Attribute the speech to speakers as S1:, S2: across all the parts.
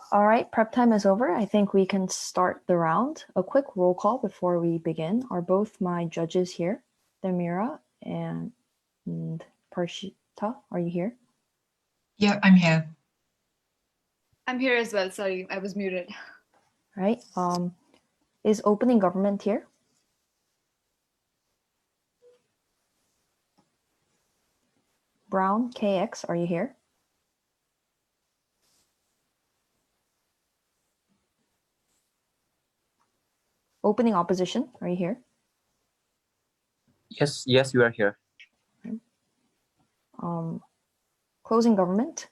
S1: All right, prep time is over. I think we can start the round. A quick roll call before we begin. Are both my judges here? Demira and Parshita, are you here?
S2: Yeah, I'm here.
S3: I'm here as well. Sorry, I was muted.
S1: All right. Is opening government here? Brown, KX, are you here? Opening opposition, are you here?
S4: Yes, you are here.
S1: Closing government?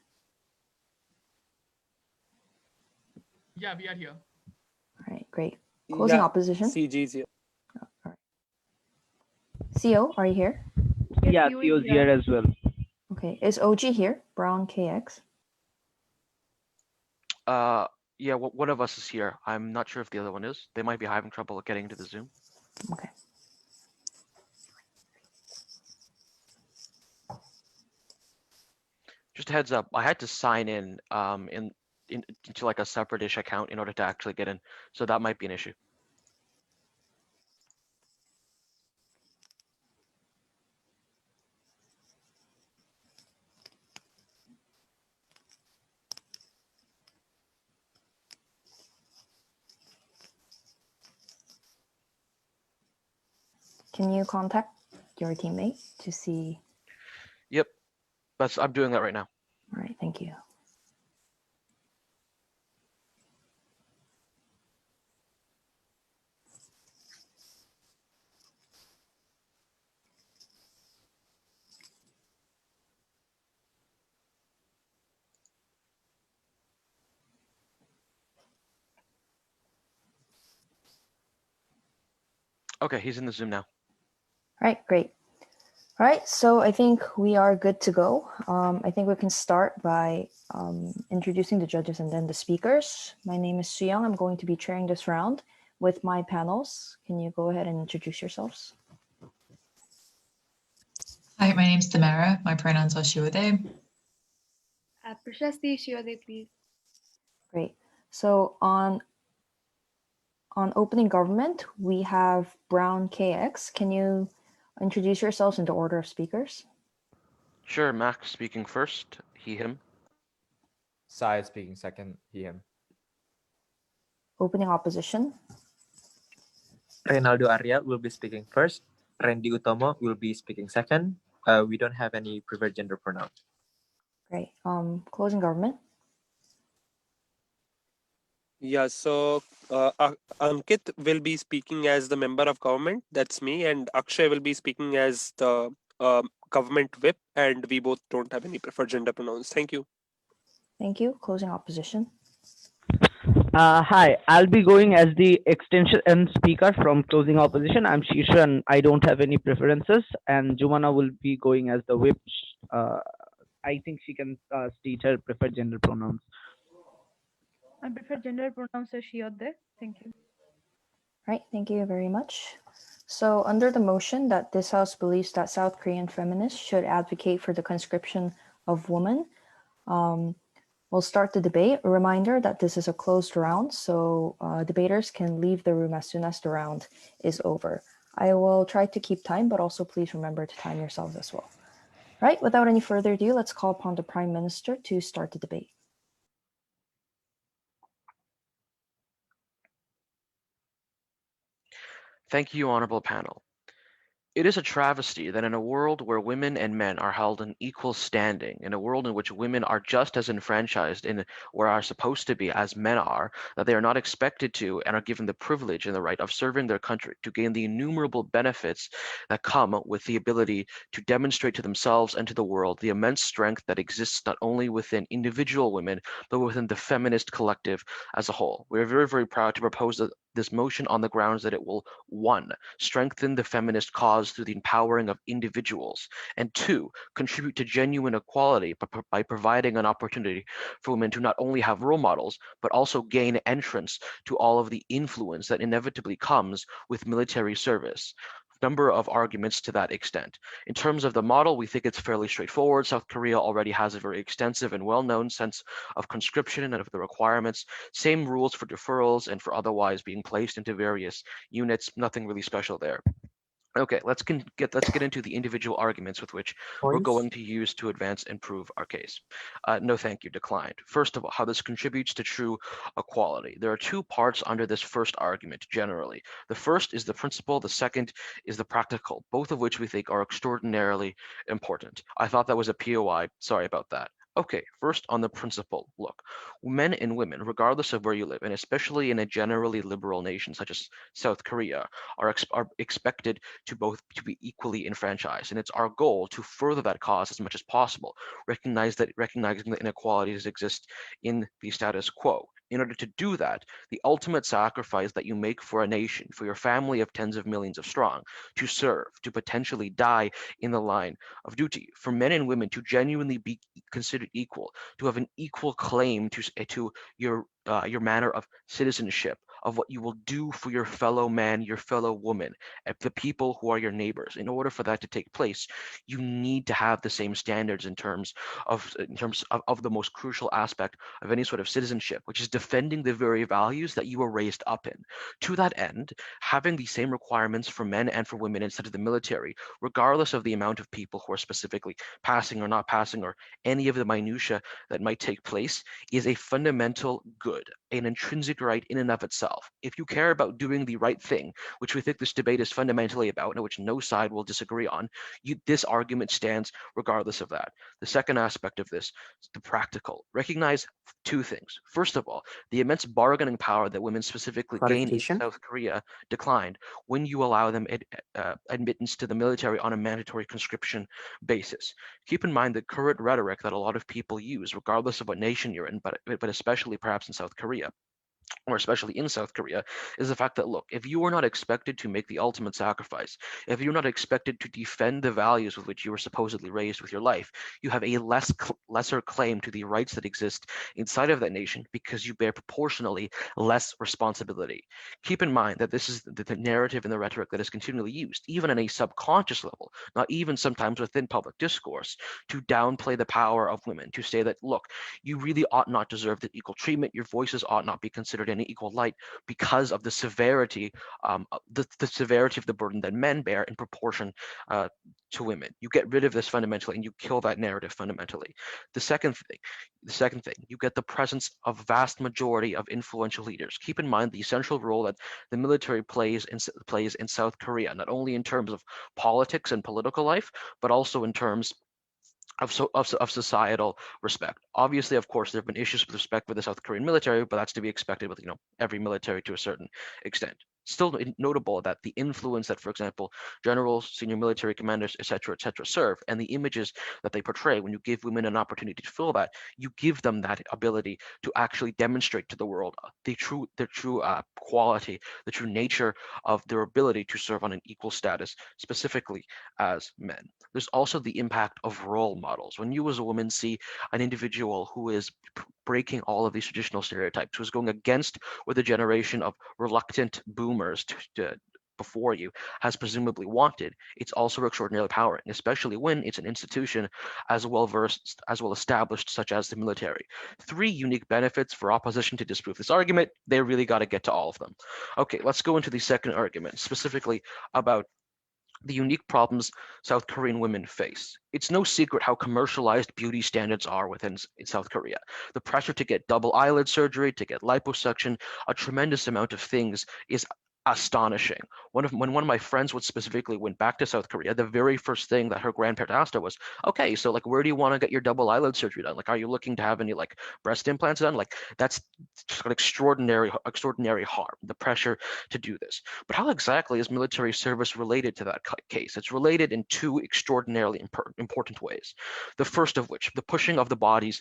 S5: Yeah, we are here.
S1: All right, great. Closing opposition?
S6: CG is here.
S1: All right. CO, are you here?
S7: Yeah, CO is here as well.
S1: Okay, is OG here? Brown, KX.
S8: Yeah, one of us is here. I'm not sure if the other one is. They might be having trouble getting into the Zoom.
S1: Okay.
S8: Just a heads up, I had to sign in into like a separate-ish account in order to actually get in, so that might be an issue.
S1: Can you contact your teammate to see?
S8: Yep, I'm doing that right now.
S1: All right, thank you.
S8: Okay, he's in the Zoom now.
S1: All right, great. All right, so I think we are good to go. I think we can start by introducing the judges and then the speakers. My name is Suyang. I'm going to be chairing this round with my panels. Can you go ahead and introduce yourselves?
S2: Hi, my name's Tamara. My pronouns are she or they.
S3: Prashasti, she or they, please.
S1: Great. So on opening government, we have Brown KX. Can you introduce yourselves in the order of speakers?
S8: Sure, Max speaking first, he, him.
S4: Syed speaking second, he, him.
S1: Opening opposition.
S4: Reynaldo Arya will be speaking first. Randy Utomo will be speaking second. We don't have any preferred gender pronoun.
S1: Great. Closing government.
S6: Yeah, so Ankit will be speaking as the member of government, that's me, and Akshay will be speaking as the government whip, and we both don't have any preferred gender pronouns. Thank you.
S1: Thank you. Closing opposition.
S7: Hi, I'll be going as the extension and speaker from closing opposition. I'm Shisha and I don't have any preferences. And Jumana will be going as the whip. I think she can state her preferred gender pronouns.
S9: I prefer gender pronouns as she or they. Thank you.
S1: Right, thank you very much. So under the motion that this House believes that South Korean feminists should advocate for the conscription of women, we'll start the debate. A reminder that this is a closed round, so debaters can leave the room as soon as the round is over. I will try to keep time, but also please remember to time yourselves as well. Right, without any further ado, let's call upon the Prime Minister to start the debate.
S8: Thank you, honorable panel. It is a travesty that in a world where women and men are held in equal standing, in a world in which women are just as enfranchised in or are supposed to be as men are, that they are not expected to and are given the privilege and the right of serving their country to gain the innumerable benefits that come with the ability to demonstrate to themselves and to the world the immense strength that exists not only within individual women, but within the feminist collective as a whole. We are very, very proud to propose this motion on the grounds that it will, 1, strengthen the feminist cause through the empowering of individuals, and 2, contribute to genuine equality by providing an opportunity for women to not only have role models, but also gain entrance to all of the influence that inevitably comes with military service. number of arguments to that extent. In terms of the model, we think it's fairly straightforward. South Korea already has a very extensive and well-known sense of conscription and of the requirements. Same rules for deferrals and for otherwise being placed into various units. Nothing really special there. Okay, let's get into the individual arguments with which we're
S4: Points.
S8: going to use to advance and prove our case. No, thank you, declined. First of all, how this contributes to true equality. There are two parts under this first argument, generally. The first is the principle, the second is the practical, both of which we think are extraordinarily important. I thought that was a POI, sorry about that. Okay, first on the principle, look, men and women, regardless of where you live, and especially in a generally liberal nation such as South Korea, are expected to be equally enfranchised, and it's our goal to further that cause as much as possible, recognizing that inequalities exist in the status quo. In order to do that, the ultimate sacrifice that you make for a nation, for your family of tens of millions of strong, to serve, to potentially die in the line of duty, for men and women to genuinely be considered equal, to have an equal claim to your manner of citizenship, of what you will do for your fellow man, your fellow woman, the people who are your neighbors. In order for that to take place, you need to have the same standards in terms of the most crucial aspect of any sort of citizenship, which is defending the very values that you were raised up in. To that end, having the same requirements for men and for women inside of the military, regardless of the amount of people who are specifically passing or not passing, or any of the minutiae that might take place, is a fundamental good, an intrinsic right in and of itself. If you care about doing the right thing, which we think this debate is fundamentally about, and which no side will disagree on, this argument stands regardless of that. The second aspect of this is the practical. Recognize two things. First of all, the immense bargaining power that women specifically gain in South Korea declined when you allow them admittance to the military on a mandatory conscription basis. Keep in mind the current rhetoric that a lot of people use, regardless of what nation you're in, but especially perhaps in South Korea, or especially in South Korea, is the fact that, look, if you are not expected to make the ultimate sacrifice, if you're not expected to defend the values with which you were supposedly raised with your life, you have a lesser claim to the rights that exist inside of that nation because you bear proportionally less responsibility. Keep in mind that this is the narrative and the rhetoric that is continually used, even on a subconscious level, not even sometimes within public discourse, to downplay the power of women, to say that, look, you really ought not deserve the equal treatment, your voices ought not be considered in an equal light because of the severity, the severity of the burden that men bear in proportion to women. You get rid of this fundamentally, and you kill that narrative fundamentally. The second thing, you get the presence of vast majority of influential leaders. Keep in mind the essential role that the military plays in South Korea, not only in terms of politics and political life, but also in terms of societal respect. Obviously, of course, there have been issues with respect for the South Korean military, but that's to be expected with every military to a certain extent. Still notable that the influence that, for example, generals, senior military commanders, etc., serve, and the images that they portray, when you give women an opportunity to fill that, you give them that ability to actually demonstrate to the world the true quality, the true nature of their ability to serve on an equal status, specifically as men. There's also the impact of role models. When you as a woman see an individual who is breaking all of these traditional stereotypes, who is going against what the generation of reluctant boomers before you has presumably wanted, it's also extraordinarily empowering, especially when it's an institution as well established such as the military. Three unique benefits for opposition to disprove this argument. They really got to get to all of them. Okay, let's go into the second argument, specifically about the unique problems South Korean women face. It's no secret how commercialized beauty standards are within South Korea. The pressure to get double eyelid surgery, to get liposuction, a tremendous amount of things is astonishing. When one of my friends specifically went back to South Korea, the very first thing that her grandparent asked her was, okay, so like, where do you want to get your double eyelid surgery done? Like, are you looking to have any like breast implants done? Like, that's just an extraordinary harm, the pressure to do this. But how exactly is military service related to that case? It's related in two extraordinarily important ways. The first of which, the pushing of the body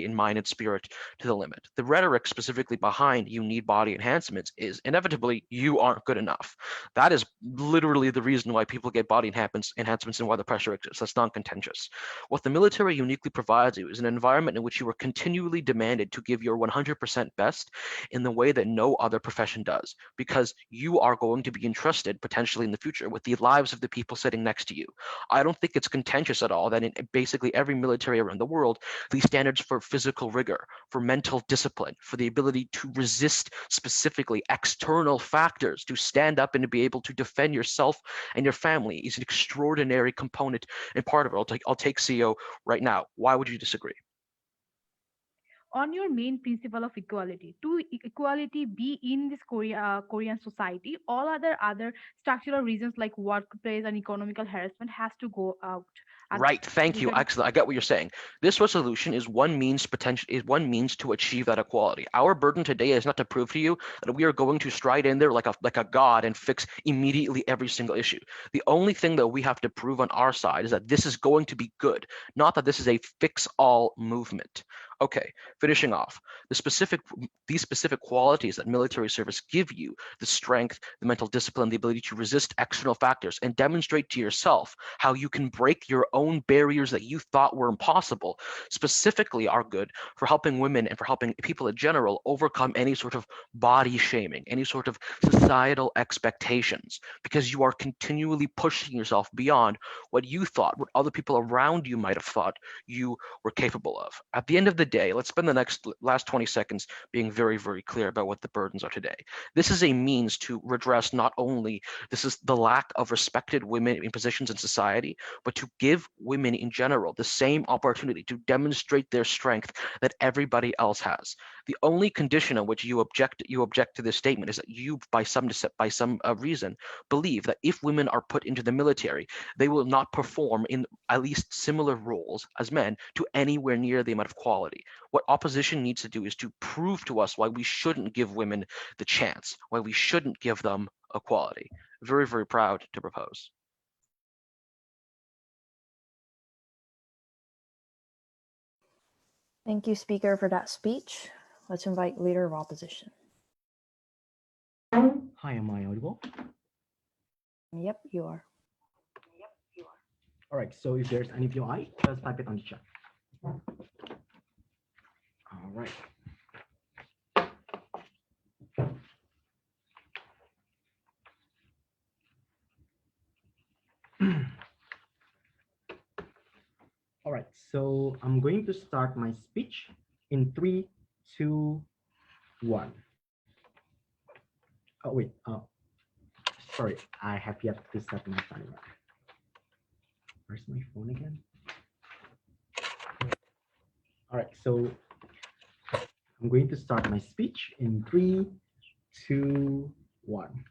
S8: and mind and spirit to the limit. The rhetoric specifically behind you need body enhancements is inevitably you you aren't good enough. That is literally the reason why people get body enhancements and why the pressure exists. That's non-contentious. What the military uniquely provides you is an environment in which you are continually demanded to give your 100% best in the way that no other profession does, because you are going to be entrusted potentially in the future with the lives of the people sitting next to you. I don't think it's contentious at all that in basically every military around the world, these standards for physical rigor, for mental discipline, for the ability to resist specifically external factors, to stand up and to be able to defend yourself and your family is an extraordinary component and part of it. I'll take CEO right now. Why would you disagree?
S9: On your main principle of equality, to equality be in this Korean society, all other structural reasons like workplace and economical harassment has to go out. And
S8: Right. Thank you.
S9: regarding
S8: Excellent. I get what you're saying. This resolution is one means to achieve that equality. Our burden today is not to prove to you that we are going to stride in there like a god and fix immediately every single issue. The only thing that we have to prove on our side is that this is going to be good, not that this is a fix-all movement. Okay, finishing off, these specific qualities that military service give you, the strength, the mental discipline, the ability to resist external factors, and demonstrate to yourself how you can break your own barriers that you thought were impossible, specifically are good for helping women and for helping people in general overcome any sort of body shaming, any sort of societal expectations, because you are continually pushing yourself beyond what you thought, what other people around you might have thought you were capable of. At the end of the day, let's spend the last 20 seconds being very, very clear about what the burdens are today. This is a means to redress not only the lack of respected women in positions in society, but to give women in general the same opportunity to demonstrate their strength that everybody else has. The only condition on which you object to this statement is that you, by some reason, believe that if women are put into the military, they will not perform in at least similar roles as men to anywhere near the amount of quality. What opposition needs to do is to prove to us why we shouldn't give women the chance, why we shouldn't give them equality. Very, very proud to propose.
S1: Thank you, Speaker, for that speech. Let's invite Leader of Opposition.
S10: Hi, am I audible?
S1: Yep, you are.
S10: All right, so if there's any POI, just type it on the chat. All right. All right, so I'm going to start my speech in 3, 2, 1. Oh, wait. Sorry, I have yet to set my timer. Where's my phone again? All right, so I'm going to start my speech in 3, 2, 1.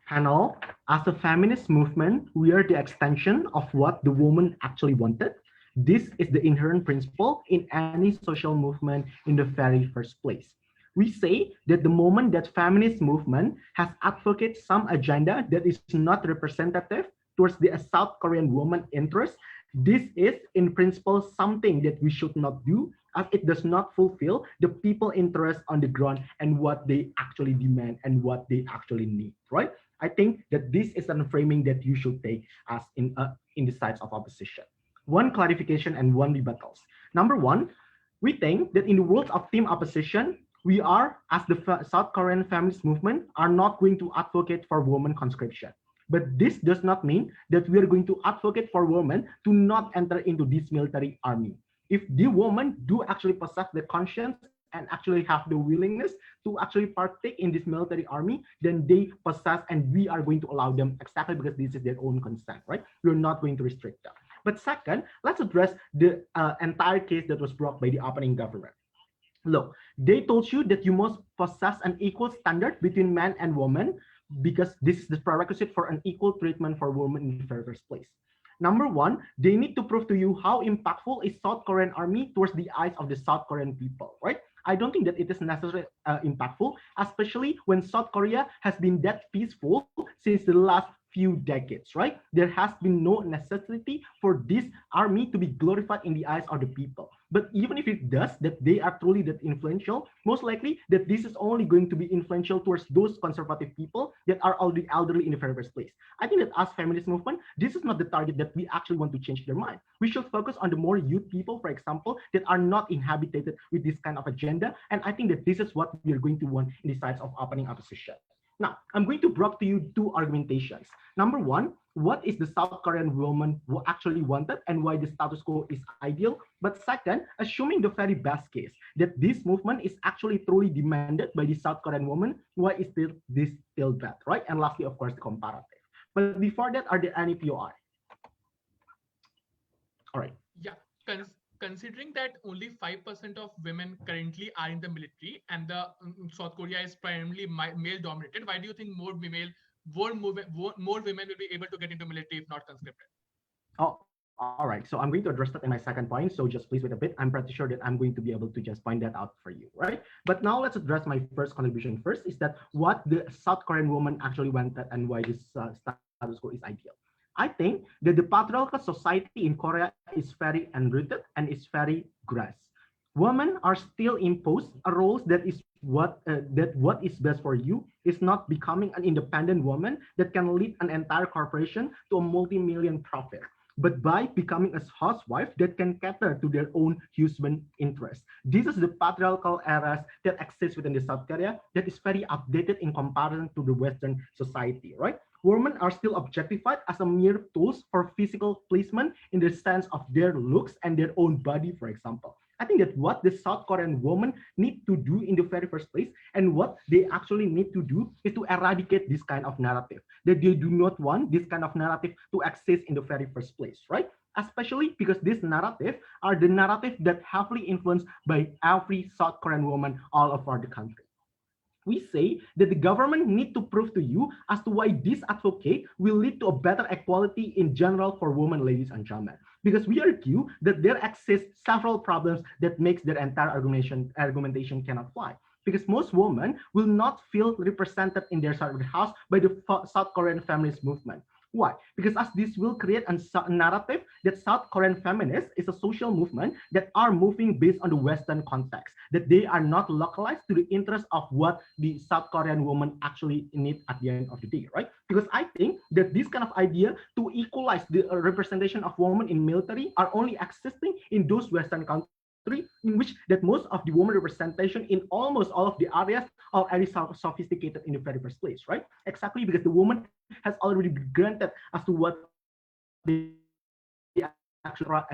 S10: Panel, as a feminist movement, we are the extension of what the woman actually wanted. This is the inherent principle in any social movement in the very first place. We say that the moment that feminist movement has advocated some agenda that is not representative towards the South Korean woman interest, this is in principle something that we should not do, as it does not fulfill the people interest on the ground and what they actually demand and what they actually need, right? I think that this is a framing that you should take as in the sides of opposition. One clarification and one rebuttals. Number one, we think that in the world of team opposition, we are, as the South Korean feminist movement, are not going to advocate for women conscription. But this does not mean that we are going to advocate for women to not enter into this military army. If the women do actually possess the conscience and actually have the willingness to actually partake in this military army, then they possess, and we are going to allow them exactly because this is their own consent, right? We're not going to restrict them. But second, let's address the entire case that was brought by the opening government. Look, they told you that you must possess an equal standard between men and women because this is the prerequisite for an equal treatment for women in the first place. Number one, they need to prove to you how impactful is South Korean army towards the eyes of the South Korean people, right? I don't think that it is necessarily impactful, especially when South Korea has been that peaceful since the last few decades, right? There has been no necessity for this army to be glorified in the eyes of the people. But even if it does, that they are truly that influential, most likely that this is only going to be influential towards those conservative people that are already elderly in the very first place. I think that as feminist movement, this is not the target that we actually want to change their mind. We should focus on the more youth people, for example, that are not inhabited with this kind of agenda. And I think that this is what we are going to want in the sides of opening opposition. Now, I'm going to bring to you two argumentations. Number one, what is the South Korean woman who actually wanted and why the status quo is ideal? But second, assuming the very best case, that this movement is actually truly demanded by the South Korean woman, why is this still bad, right? And lastly, of course, the comparative. But before that, are there any POI? All right.
S5: Yeah, considering that only 5% of women currently are in the military and the South Korea is primarily male dominated, why do you think more women will be able to get into military if not conscripted?
S10: Oh, all right. So I'm going to address that in my second point. So just please wait a bit. I'm pretty sure that I'm going to be able to just point that out for you, right? But now let's address my first contribution first, is that what the South Korean woman actually wanted and why this status quo is ideal. I think that the patriarchal society in Korea is very enrooted and is very gross. Women are still imposed a roles that is what is best for you is not becoming an independent woman that can lead an entire corporation to a multi-million profit, but by becoming a housewife that can cater to their own husband interests. This is the patriarchal eras that exists within the South Korea that is very updated in comparison to the Western society, right? Women are still objectified as a mere tools for physical placement in the sense of their looks and their own body, for example. I think that what the South Korean women need to do in the very first place and what they actually need to do is to eradicate this kind of narrative, that they do not want this kind of narrative to exist in the very first place, right? Especially because this narrative are the narrative that heavily influenced by every South Korean woman all over the country. We say that the government need to prove to you as to why this advocate will lead to a better equality in general for women, ladies and gentlemen. Because we argue that there exist several problems that makes their entire argumentation cannot fly. Because most women will not feel represented in their side of the house by the South Korean feminist movement. Why? Because as this will create a narrative that South Korean feminists is a social movement that are moving based on the Western context, that they are not localized to the interest of what the South Korean woman actually need at the end of the day, right? Because I think that this kind of idea to equalize the representation of women in military are only existing in those Western countries in which that most of the woman representation in almost all of the areas are already sophisticated in the very first place, right? Exactly because the woman has already been granted as to what the etc.,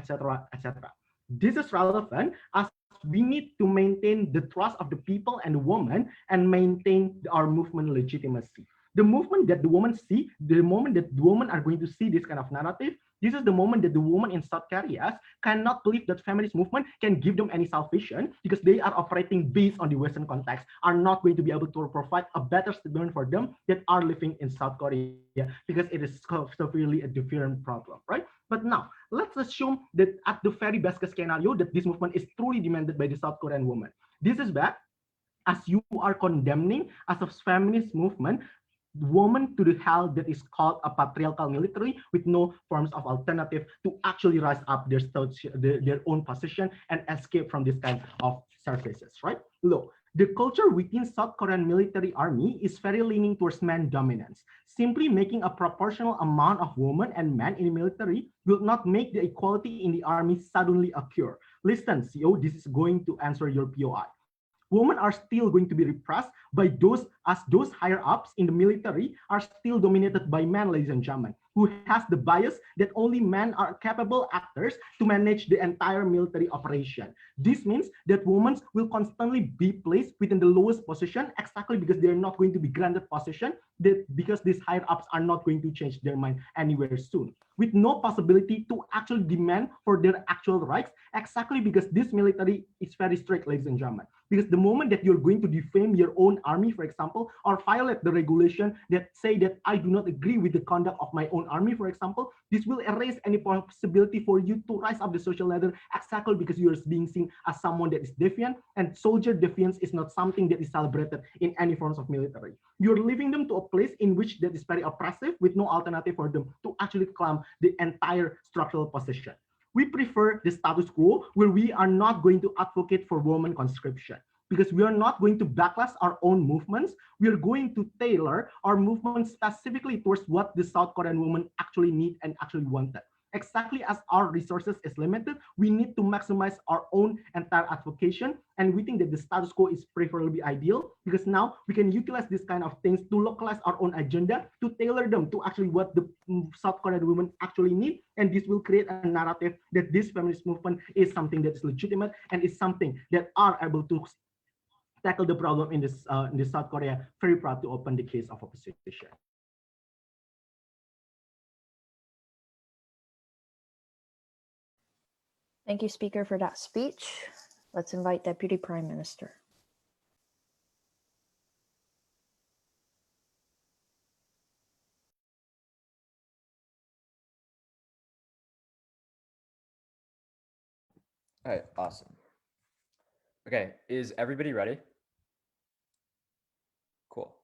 S10: etc. This is relevant as we need to maintain the trust of the people and the woman and maintain our movement legitimacy. The movement that the women see, the moment that the women are going to see this kind of narrative, this is the moment that the women in South Korea cannot believe that feminist movement can give them any salvation because they are operating based on the Western context, are not going to be able to provide a better statement for them that are living in South Korea because it is severely a different problem, right? But now, let's assume that at the very best case scenario that this movement is truly demanded by the South Korean woman. This is bad as you are condemning as a feminist movement woman to the hell that is called a patriarchal military with no forms of alternative to actually rise up their own position and escape from this kind of services, right? Look, the culture within South Korean military army is very leaning towards man dominance. Simply making a proportional amount of women and men in the military will not make the equality in the army suddenly occur. Listen, CEO, this is going to answer your POI. Women are still going to be repressed by those higher ups in the military are still dominated by men, ladies and gentlemen, who has the bias that only men are capable actors to manage the entire military operation. This means that women will constantly be placed within the lowest position exactly because they're not going to be granted position, because these higher ups are not going to change their mind anywhere soon, with no possibility to actually demand for their actual rights, exactly because this military is very strict, ladies and gentlemen. Because the moment that you're going to defame your own army, for example, or violate the regulation that say that I do not agree with the conduct of my own own army, for example, this will erase any possibility for you to rise up the social ladder exactly because you are being seen as someone that is defiant, and soldier defiance is not something that is celebrated in any forms of military. You're leaving them to a place in which that is very oppressive with no alternative for them to actually claim the entire structural position. We prefer the status quo where we are not going to advocate for women conscription, because we are not going to backlash our own movements. We are going to tailor our movement specifically towards what the South Korean women actually need and actually wanted. Exactly as our resources is limited, we need to maximize our own entire advocation. And we think that the status quo is preferably ideal, because now we can utilize this kind of things to localize our own agenda, to tailor them to actually what the South Korean women actually need. And this will create a narrative that this feminist movement is something that is legitimate and is something that are able to tackle the problem in this South Korea. Very proud to open the case of opposition.
S1: Thank you, Speaker, for that speech. Let's invite Deputy Prime Minister.
S11: All right, awesome. Okay, is everybody ready? Cool.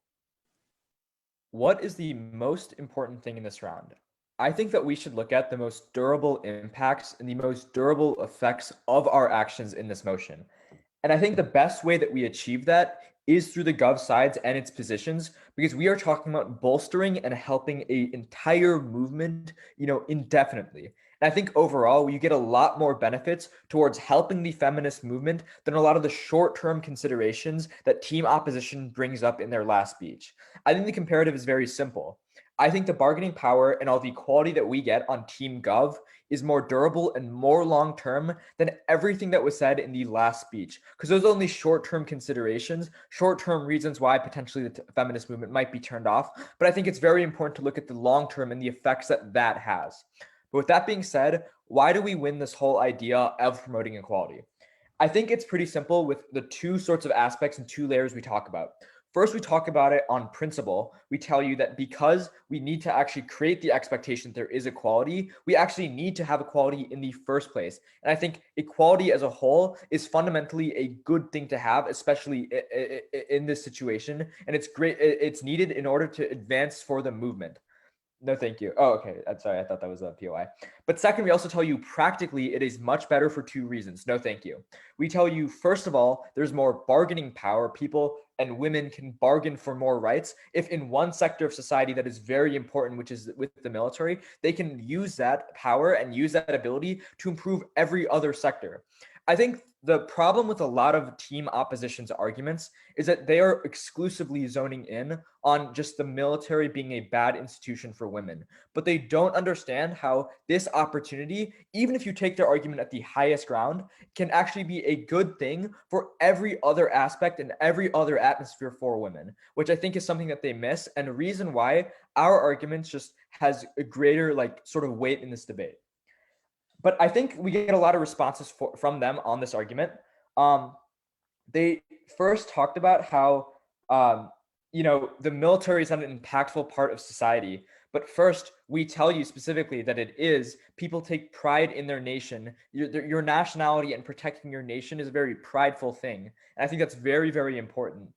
S11: What is the most important thing in this round? I think that we should look at the most durable impacts and the most durable effects of our actions in this motion. And I think the best way that we achieve that is through the gov sides and its positions, because we are talking about bolstering and helping an entire movement, indefinitely. And I think overall, you get a lot more benefits towards helping the feminist movement than a lot of the short-term considerations that team opposition brings up in their last speech. I think the comparative is very simple. I think the bargaining power and all the equality that we get on Team Gov is more durable and more long-term than everything that was said in the last speech, because those are only short-term considerations, short-term reasons why potentially the feminist movement might be turned off. But I think it's very important to look at the long-term and the effects that that has. But with that being said, why do we win this whole idea of promoting equality? I think it's pretty simple with the two sorts of aspects and two layers we talk about. First, we talk about it on principle. We tell you that because we need to actually create the expectation that there is equality, we actually need to have equality in the first place. And I think equality as a whole is fundamentally a good thing to have, especially in this situation. And it's great. It's needed in order to advance for the movement. No, thank you. Oh, okay. I'm sorry. I thought that was a POI. But second, we also tell you practically it is much better for two reasons. No, thank you. We tell you, first of all, there's more bargaining power. People and women can bargain for more rights. If in one sector of society that is very important, which is with the military, they can use that power and use that ability to improve every other sector. I think the problem with a lot of team opposition's arguments is that they are exclusively zoning in on just the military being a bad institution for women. But they don't understand how this opportunity, even if you take their argument at the highest ground, can actually be a good thing for every other aspect and every other atmosphere for women, which I think is something that they miss, and a reason why our arguments just has a greater sort of weight in this debate. But I think we get a lot of responses from them on this argument. They first talked about how, the military is not an impactful part of society. But first, we tell you specifically that it is. People take pride in their nation. Your nationality and protecting your nation is a very prideful thing. And I think that's very, very important.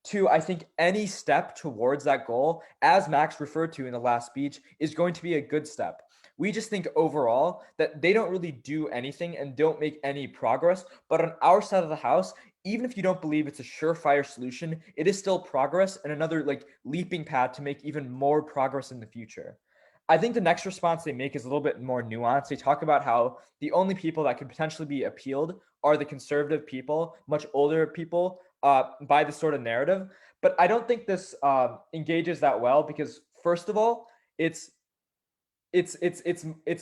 S11: Two, I think any step towards that goal, as Max referred to in the last speech, is going to be a good step. We just think overall that they don't really do anything and don't make any progress. But on our side of the house, even if you don't believe it's a surefire solution, it is still progress and another leaping pad to make even more progress in the future. I think the next response they make is a little bit more nuanced. They talk about how the only people that could potentially be appealed are the conservative people, much older people, by this sort of narrative. But I don't think this engages that well, because first of all, it's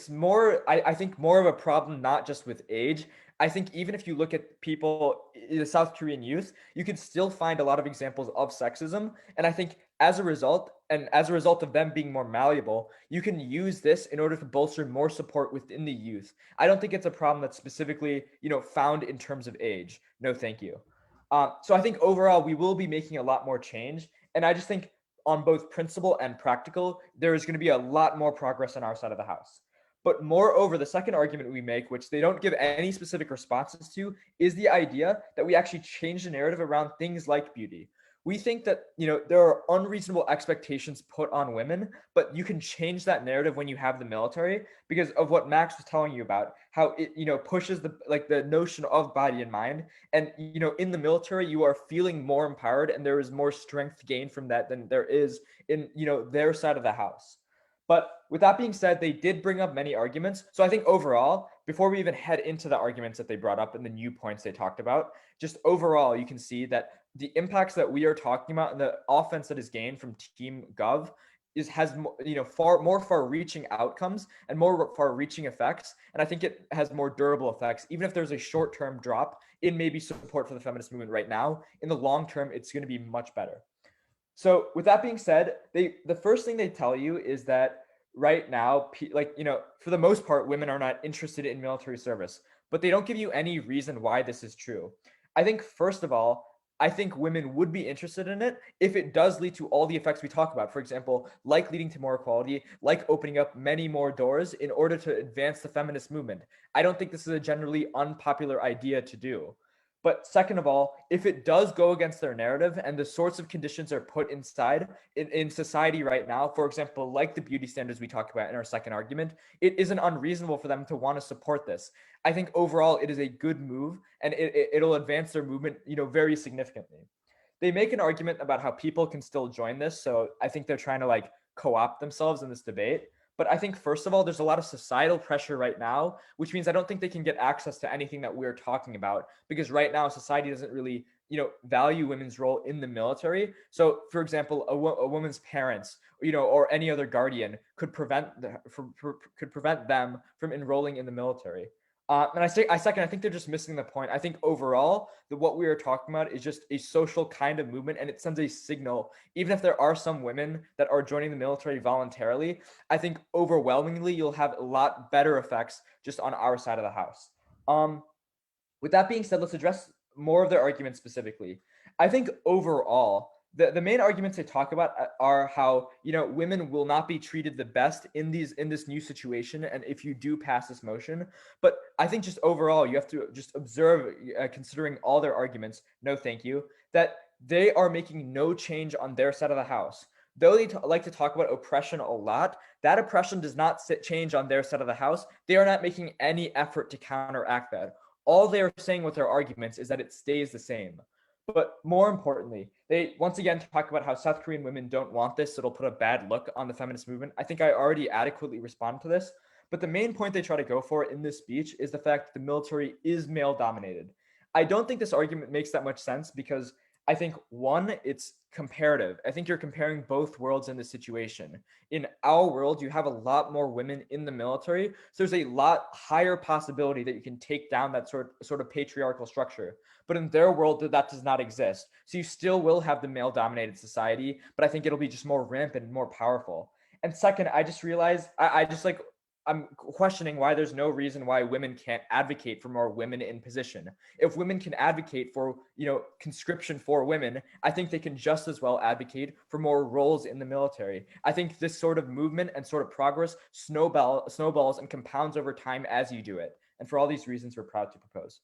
S11: more, I think, more of a problem not just with age. I think even if you look at people, the South Korean youth, you can still find a lot of examples of sexism. And I think as a result of them being more malleable, you can use this in order to bolster more support within the youth. I don't think it's a problem that's specifically, found in terms of age. No, thank you. So I think overall we will be making a lot more change. And I just think on both principle and practical, there is going to be a lot more progress on our side of the house. But moreover, the second argument we make, which they don't give any specific responses to, is the idea that we actually change the narrative around things like beauty. We think that, there are unreasonable expectations put on women, but you can change that narrative when you have the military because of what Max was telling you about, how it, pushes the notion of body and mind. And, in the military, you are feeling more empowered and there is more strength gained from that than there is in, their side of the house. But with that being said, they did bring up many arguments. So I think overall, before we even head into the arguments that they brought up and the new points they talked about, just overall, you can see that the impacts that we are talking about and the offense that is gained from Team Gov has far more far-reaching outcomes and more far-reaching effects. And I think it has more durable effects, even if there's a short-term drop in maybe support for the feminist movement right now. In the long term, it's going to be much better. So with that being said, the first thing they tell you is that right now, for the most part, women are not interested in military service, but they don't give you any reason why this is true. I think, first of all, I think women would be interested in it if it does lead to all the effects we talk about. For example, like leading to more equality, like opening up many more doors in order to advance the feminist movement. I don't think this is a generally unpopular idea to do. But second of all, if it does go against their narrative and the sorts of conditions are put inside in society right now, for example, like the beauty standards we talked about in our second argument, it isn't unreasonable for them to want to support this. I think overall it is a good move and it'll advance their movement, very significantly. They make an argument about how people can still join this. So I think they're trying to co-opt themselves in this debate. But I think, first of all, there's a lot of societal pressure right now, which means I don't think they can get access to anything that we're talking about, because right now society doesn't really, value women's role in the military. So, for example, a woman's parents, or any other guardian could prevent them from enrolling in the military. And I think they're just missing the point. I think overall, what we are talking about is just a social kind of movement, and it sends a signal. Even if there are some women that are joining the military voluntarily, I think overwhelmingly you'll have a lot better effects just on our side of the house. With that being said, let's address more of their arguments specifically. I think overall, the main arguments they talk about are how women will not be treated the best in this new situation, and if you do pass this motion. But I think just overall you have to just observe, considering all their arguments, no thank you, that they are making no change on their side of the house. Though they like to talk about oppression a lot, that oppression does not change on their side of the house. They are not making any effort to counteract that. All they are saying with their arguments is that it stays the same. But more importantly, they once again talk about how South Korean women don't want this, so it'll put a bad look on the feminist movement. I think I already adequately responded to this, but the main point they try to go for in this speech is the fact that the military is male-dominated. I don't think this argument makes that much sense because I think, one, it's comparative. I think you're comparing both worlds in this situation. In our world, you have a lot more women in the military, so there's a lot higher possibility that you can take down that sort of patriarchal structure. But in their world, that does not exist. So you still will have the male-dominated society, but I think it'll be just more rampant and more powerful. And second, I just realized, I'm questioning why there's no reason why women can't advocate for more women in position. If women can advocate for, conscription for women, I think they can just as well advocate for more roles in the military. I think this sort of movement and sort of progress snowballs and compounds over time as you do it. And for all these reasons, we're proud to propose.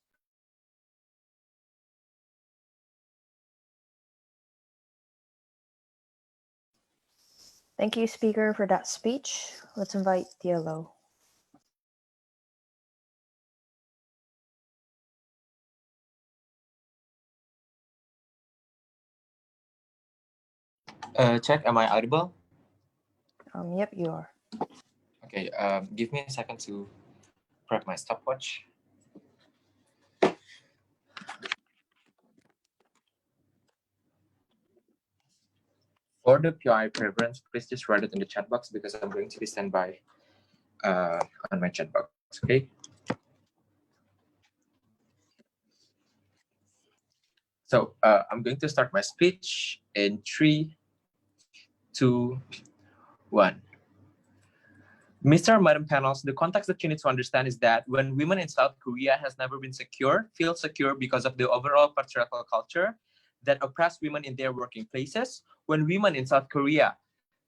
S1: Thank you, speaker, for that speech. Let's invite Diallo.
S4: Check, am I audible?
S1: Yep, you are.
S4: Okay, give me a second to prep my stopwatch. For the PI preference, please just write it in the chat box because I'm going to be standby on my chat box, okay? So I'm going to start my speech in 3, 2, 1. Mr. and Madam panels, the context that you need to understand is that when women in South Korea has never been secure, feel secure because of the overall patriarchal culture, that oppress women in their working places, when women in South Korea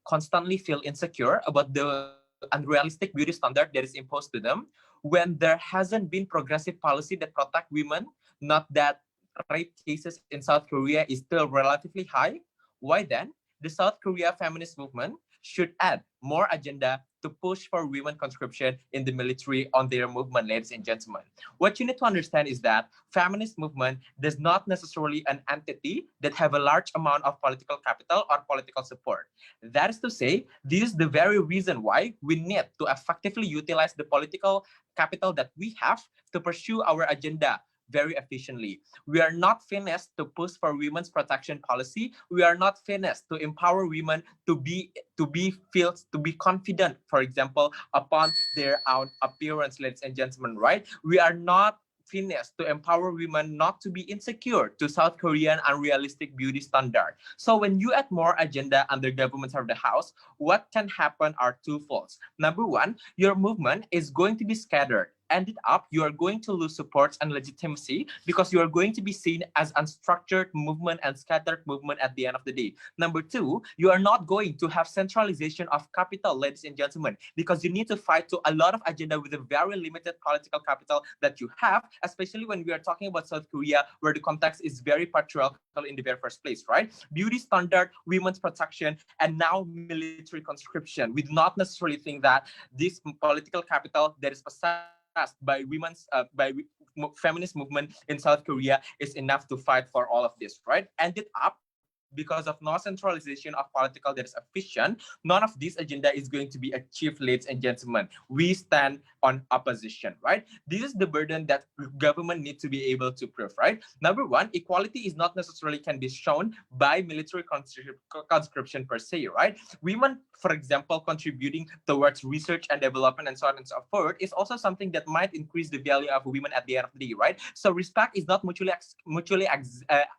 S4: constantly feel insecure about the unrealistic beauty standard that is imposed to them, when there hasn't been progressive policy that protect women, not that rape cases in South Korea is still relatively high, why then the South Korea feminist movement should add more agenda to push for women conscription in the military on their movement, ladies and gentlemen. What you need to understand is that feminist movement does not necessarily an entity that have a large amount of political capital or political support. That is to say, this is the very reason why we need to effectively utilize the political capital that we have to pursue our agenda very efficiently. We are not finished to push for women's protection policy. We are not finished to empower women to be confident, for example, upon their own appearance, ladies and gentlemen, right? We are not finished to empower women not to be insecure to South Korean unrealistic beauty standard. So when you add more agenda under government of the house, what can happen are twofold. Number one, your movement is going to be scattered. Ended up, you are going to lose support and legitimacy because you are going to be seen as unstructured movement and scattered movement at the end of the day. Number two, you are not going to have centralization of capital, ladies and gentlemen, because you need to fight to a lot of agenda with a very limited political capital that you have, especially when we are talking about South Korea, where the context is very patriarchal in the very first place, right? Beauty standard, women's protection, and now military conscription. We do not necessarily think that this political capital that is possessed by feminist movement in South Korea is enough to fight for all of this, right? Ended up, because of no centralization of political that is efficient, none of this agenda is going to be achieved, ladies and gentlemen. We stand on opposition, right? This is the burden that government needs to be able to prove, right? Number one, equality is not necessarily can be shown by military conscription per se, right? Women, for example, contributing towards research and development and so on and so forth is also something that might increase the value of women at the end of the day, right? So respect is not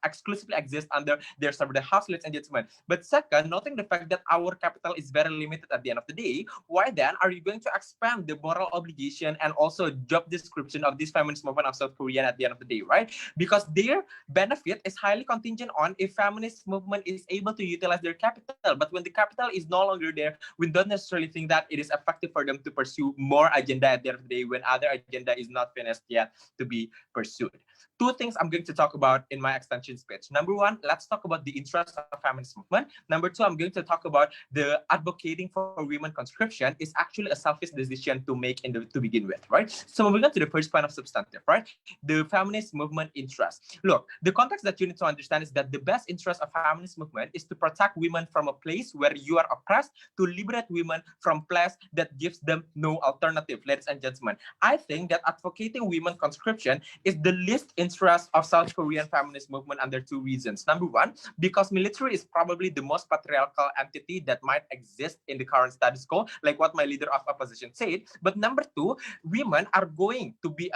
S4: exclusively exist under their separate house, ladies and gentlemen. But second, noting the fact that our capital is very limited at the end of the day, why then are you going to expand the moral obligation and also job description of this feminist movement of South Korea at the end of the day, right? Because their benefit is highly contingent on if feminist movement is able to utilize their capital. But when the capital is no longer there, we don't necessarily think that it is effective for them to pursue more agenda at the end of the day when other agenda is not finished yet to be pursued. Two things I'm going to talk about in my extension speech. Number one, let's talk about the interests of feminist movement. Number two, I'm going to talk about the advocating for women conscription is actually a selfish decision to make to begin with, right? So moving on to the first point of substantive, right? The feminist movement interest. Look, the context that you need to understand is that the best interest of feminist movement is to protect women from a place where you are oppressed, to liberate women from place that gives them no alternative, ladies and gentlemen. I think that advocating women conscription is the least interest of South Korean feminist movement under two reasons. Number one, because military is probably the most patriarchal entity that might exist in the current status quo, like what my leader of opposition said. But number two, women are going to be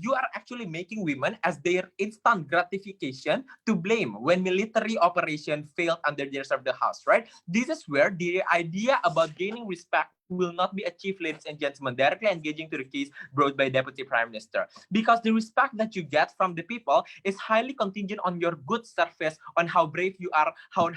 S4: you are actually making women as their instant gratification to blame when military operation failed under their serve the house, right? This is where the idea about gaining respect will not be achieved, ladies and gentlemen, directly engaging to the case brought by Deputy Prime Minister. Because the respect that you get from the people is highly contingent on your good service, on how brave you are, how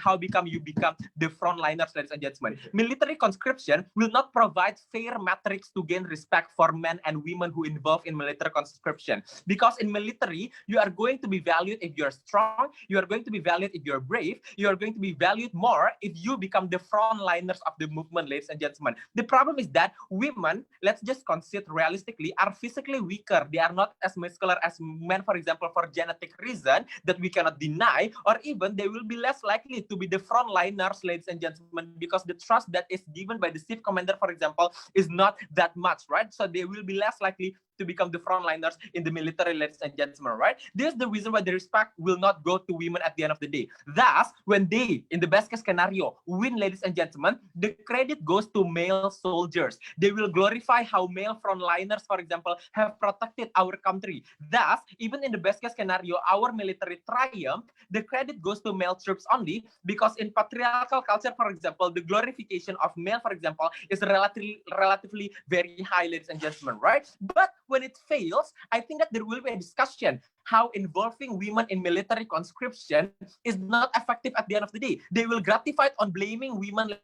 S4: you become the frontliners, ladies and gentlemen. Military conscription will not provide fair metrics to gain respect for men and women who involve in military conscription. Because in military, you are going to be valued if you're strong, you are going to be valued if you're brave, you are going to be valued more if you become the frontliners of the movement, ladies and gentlemen. The problem is that women, let's just consider realistically, are physically weaker. They are not as muscular as men, for example, for genetic reason that we cannot deny, or even they will be less likely to be the frontliners, ladies and gentlemen, because the trust that is given by the chief commander, for example, is not that much, right? So they will be less likely to become the frontliners in the military, ladies and gentlemen, right? This is the reason why the respect will not go to women at the end of the day. Thus, when they, in the best case scenario, win, ladies and gentlemen, the credit goes to male soldiers. They will glorify how male frontliners, for example, have protected our country. Thus, even in the best case scenario, our military triumph, the credit goes to male troops only, because in patriarchal culture, for example, the glorification of male, for example, is relatively very high, ladies and gentlemen, right? But when it fails, I think that there will be a discussion how involving women in military conscription is not effective at the end of the day. They will gratify on blaming women.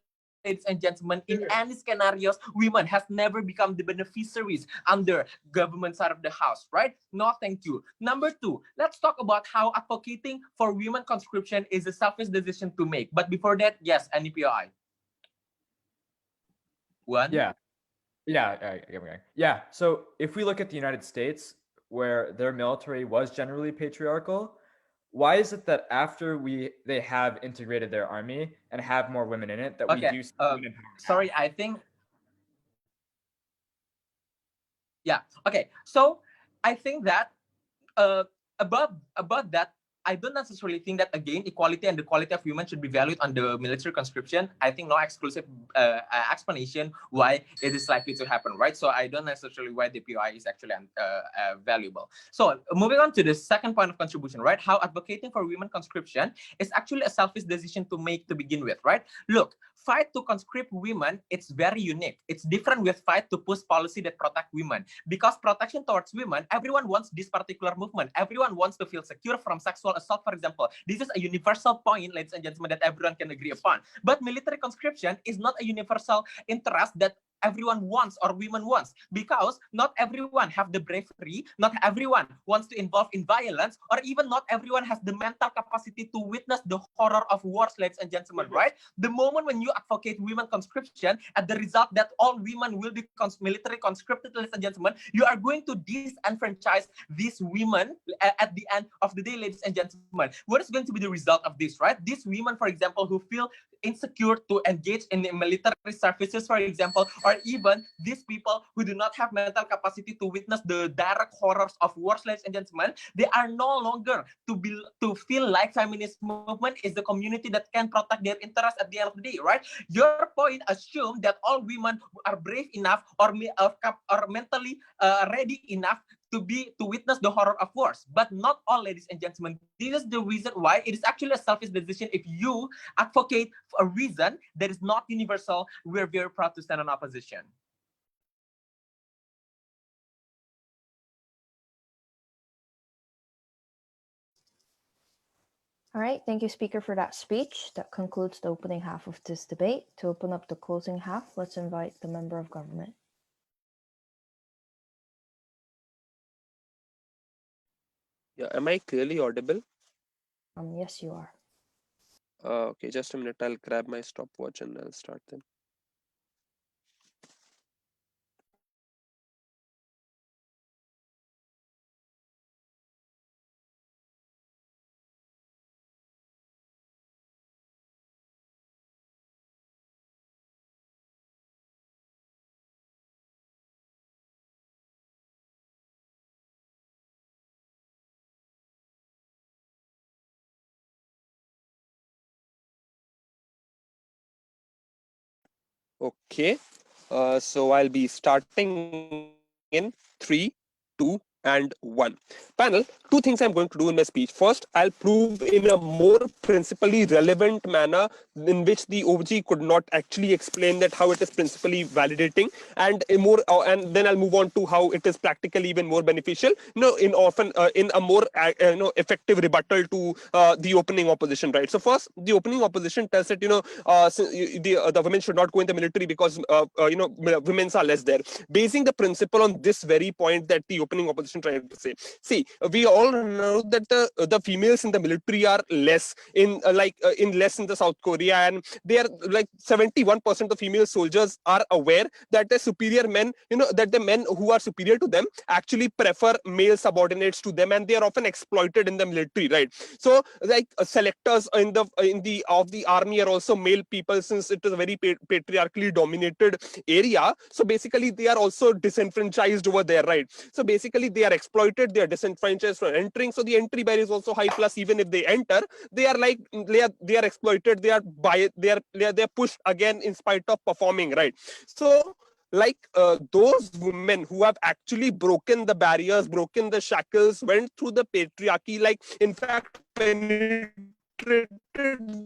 S4: Ladies and gentlemen, in any scenarios, women have never become the beneficiaries under government side of the house, right? No, thank you. Number two, let's talk about how advocating for women conscription is a selfish decision to make. But before that, yes, any POI. One?
S11: Yeah. So if we look at the United States, where their military was generally patriarchal, why is it that after they have integrated their army and have more women in it, that we do see women power?
S4: Sorry, I think. Yeah. Okay. So I think that about that, I don't necessarily think that, again, equality and the quality of women should be valued on the military conscription. I think no exclusive explanation why it is likely to happen, right? So I don't necessarily why the POI is actually valuable. So moving on to the second point of contribution, right? How advocating for women conscription is actually a selfish decision to make to begin with, right? Look, fight to conscript women, it's very unique. It's different with fight to push policy that protect women. Because protection towards women, everyone wants this particular movement. Everyone wants to feel secure from sexual assault, for example. This is a universal point, ladies and gentlemen, that everyone can agree upon. But military conscription is not a universal interest that everyone wants or women wants, because not everyone have the bravery, not everyone wants to involve in violence, or even not everyone has the mental capacity to witness the horror of wars, ladies and gentlemen, right? The moment when you advocate women conscription, at the result that all women will be military conscripted, ladies and gentlemen, you are going to disenfranchise these women at the end of the day, ladies and gentlemen. What is going to be the result of this, right? These women, for example, who feel insecure to engage in the military services, for example, or even these people who do not have mental capacity to witness the direct horrors of wars, ladies and gentlemen, they are no longer to feel like feminist movement is the community that can protect their interests at the end of the day, right? Your point assumed that all women are brave enough or mentally ready enough to witness the horror of wars, but not all, ladies and gentlemen. This is the reason why it is actually a selfish decision if you advocate for a reason that is not universal. We're very proud to stand on opposition.
S1: All right, thank you, Speaker, for that speech. That concludes the opening half of this debate. To open up the closing half, let's invite the member of government.
S6: Yeah, am I clearly audible?
S1: Yes, you are.
S6: Okay, just a minute. I'll grab my stopwatch and I'll start then. Okay, so I'll be starting in 3, 2, and 1. Panel, two things I'm going to do in my speech. First, I'll prove in a more principally relevant manner in which the OG could not actually explain that how it is principally validating, and and then I'll move on to how it is practically even more beneficial. In a more effective rebuttal to the opening opposition, right? So first, the opening opposition tells that the women should not go in the military because women are less there, basing the principle on this very point that the opening opposition tried to say. See, we all know that the females in the military are less in the South Korea, and they are like 71% of female soldiers are aware that the superior men, that the men who are superior to them actually prefer male subordinates to them, and they are often exploited in the military, right? So like selectors in the army are also male people, since it is a very patriarchally dominated area. So basically they are also disenfranchised over there, right? So basically they are exploited, they are disenfranchised from entering. So the entry barrier is also high. Plus, even if they enter, they are exploited. They are pushed again in spite of performing, right? So like those women who have actually broken the barriers, broken the shackles, went through the patriarchy, like in fact penetrated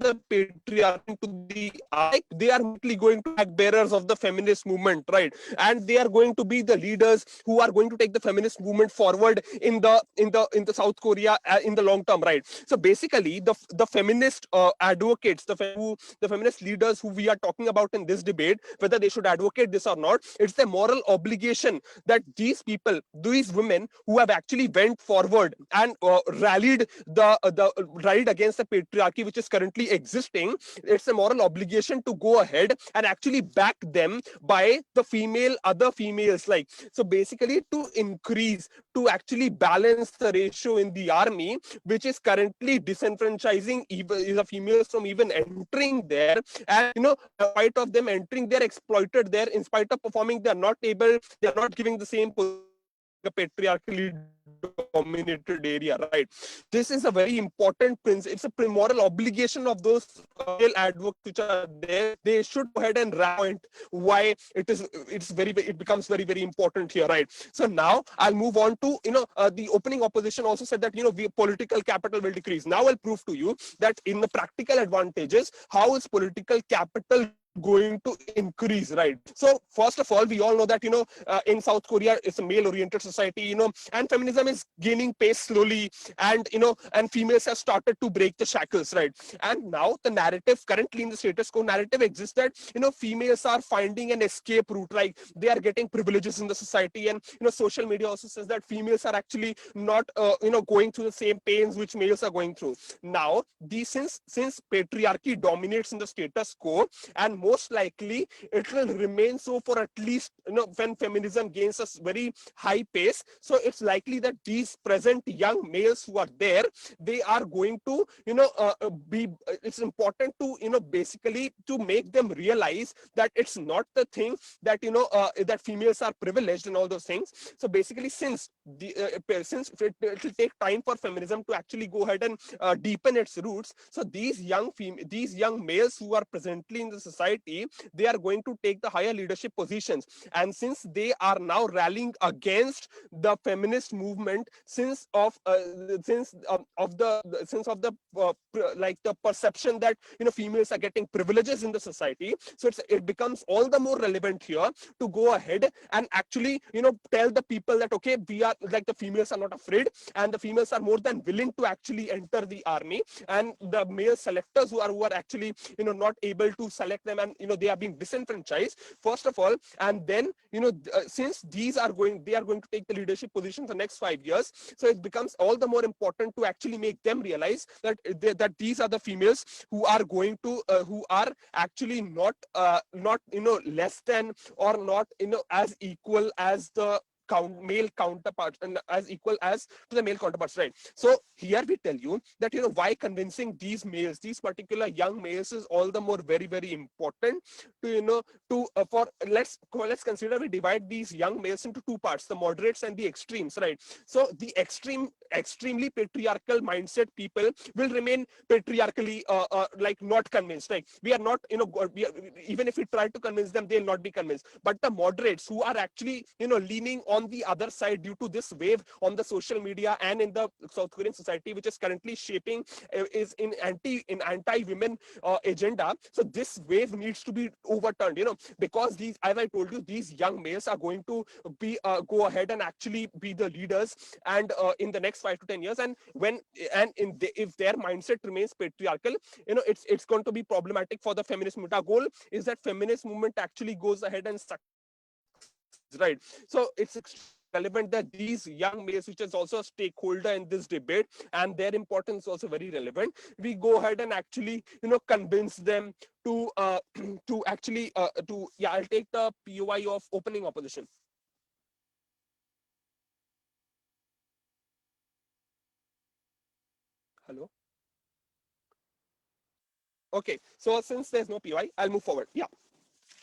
S6: the patriarchy into the like they are mostly going to be bearers of the feminist movement, right? And they are going to be the leaders who are going to take the feminist movement forward in the South Korea in the long term, right? So basically, the feminist advocates, the feminist leaders who we are talking about in this debate, whether they should advocate this or not, it's their moral obligation that these people, these women who have actually went forward and rallied against the patriarchy which is currently existing, it's a moral obligation to go ahead and actually back them by the other females, like, so basically to actually balance the ratio in the army, which is currently disenfranchising even the females from even entering there. And in spite of them entering, they're exploited there. In spite of performing, they're not giving the same a patriarchally dominated area, right? This is a very important principle. It's a moral obligation of those male advocates which are there. They should go ahead and point why it becomes very, very important here, right? So now I'll move on to the opening opposition also said that political capital will decrease. Now I'll prove to you that in the practical advantages, how is political capital going to increase, right? So first of all, we all know that in South Korea it's a male oriented society, and feminism is gaining pace slowly, and and females have started to break the shackles, right? And now the narrative currently in the status quo narrative exists that females are finding an escape route, like they are getting privileges in the society, and social media also says that females are actually not going through the same pains which males are going through. Now since patriarchy dominates in the status quo, and most likely it will remain so for at least when feminism gains a very high pace, so it's likely that these present young males who are there, they are going to it's important to basically to make them realize that it's not the thing that that females are privileged and all those things. So basically, since it will take time for feminism to actually go ahead and deepen its roots, so these young males who are presently in the society, they are going to take the higher leadership positions. And since they are now rallying against the feminist movement, since of the perception that females are getting privileges in the society, so it becomes all the more relevant here to go ahead and actually tell the people that okay, we are like the females are not afraid, and the females are more than willing to actually enter the army, and the male selectors who are actually not able to select them, and they are being disenfranchised first of all. And then since they are going to take the leadership positions the next 5 years, so it becomes all the more important to actually make them realize that these are the females who are going to who are actually not less than or not as equal as the male counterparts, and as equal as to the male counterparts, right? So here we tell you that why convincing these males, these particular young males, is all the more very, very important to for let's consider we divide these young males into two parts, the moderates and the extremes, right? So the extremely patriarchal mindset people will remain patriarchally like not convinced, right? We are not even if we try to convince them, they'll not be convinced. But the moderates who are actually leaning on the other side due to this wave on the social media and in the South Korean society, which is currently shaping is in anti-women agenda. So this wave needs to be overturned, because these, as I told you, these young males are going to be go ahead and actually be the leaders, and in the next 5 to 10 years, and if their mindset remains patriarchal, it's going to be problematic for the feminist movement. Our goal is that feminist movement actually goes ahead and succeeds, right? So it's relevant that these young males, which is also a stakeholder in this debate, and their importance is also very relevant, we go ahead and actually convince them to to actually I'll take the POI of opening opposition. Hello. Okay, so since there's no POI, I'll move forward. Yeah.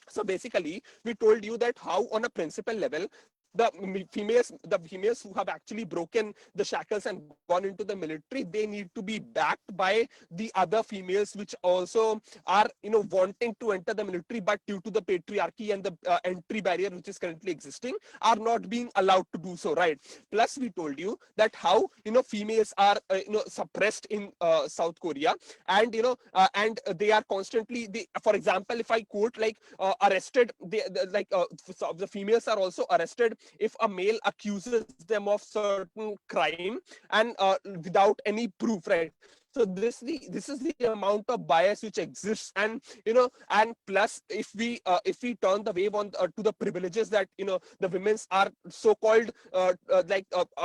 S6: So basically, we told you that how on a principal level the females who have actually broken the shackles and gone into the military, they need to be backed by the other females which also are wanting to enter the military, but due to the patriarchy and the entry barrier which is currently existing, are not being allowed to do so, right? Plus we told you that how females are suppressed in South Korea, and and they are constantly, for example, if I quote, like arrested, the females are also arrested if a male accuses them of certain crime and without any proof, right? So this is the amount of bias which exists, and and plus if we turn the wave on to the privileges that the women's are so-called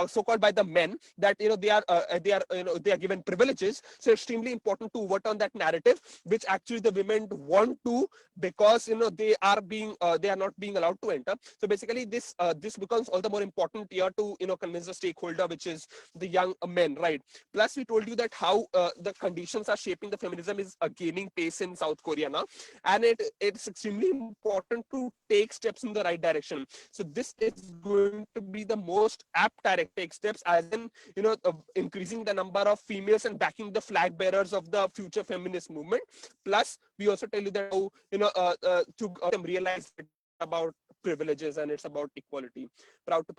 S6: so-called by the men, that they are given privileges. So extremely important to work on that narrative, which actually the women want to, because they are not being allowed to enter. So basically this becomes all the more important here to convince the stakeholder, which is the young men, right? Plus we told you that how the conditions are shaping the feminism is gaining pace in South Korea now, and it's extremely important to take steps in the right direction. So this is going to be the most apt direct take steps, as in increasing the number of females and backing the flag bearers of the future feminist movement. Plus we also tell you that how to realize about privileges and it's about equality. Proud to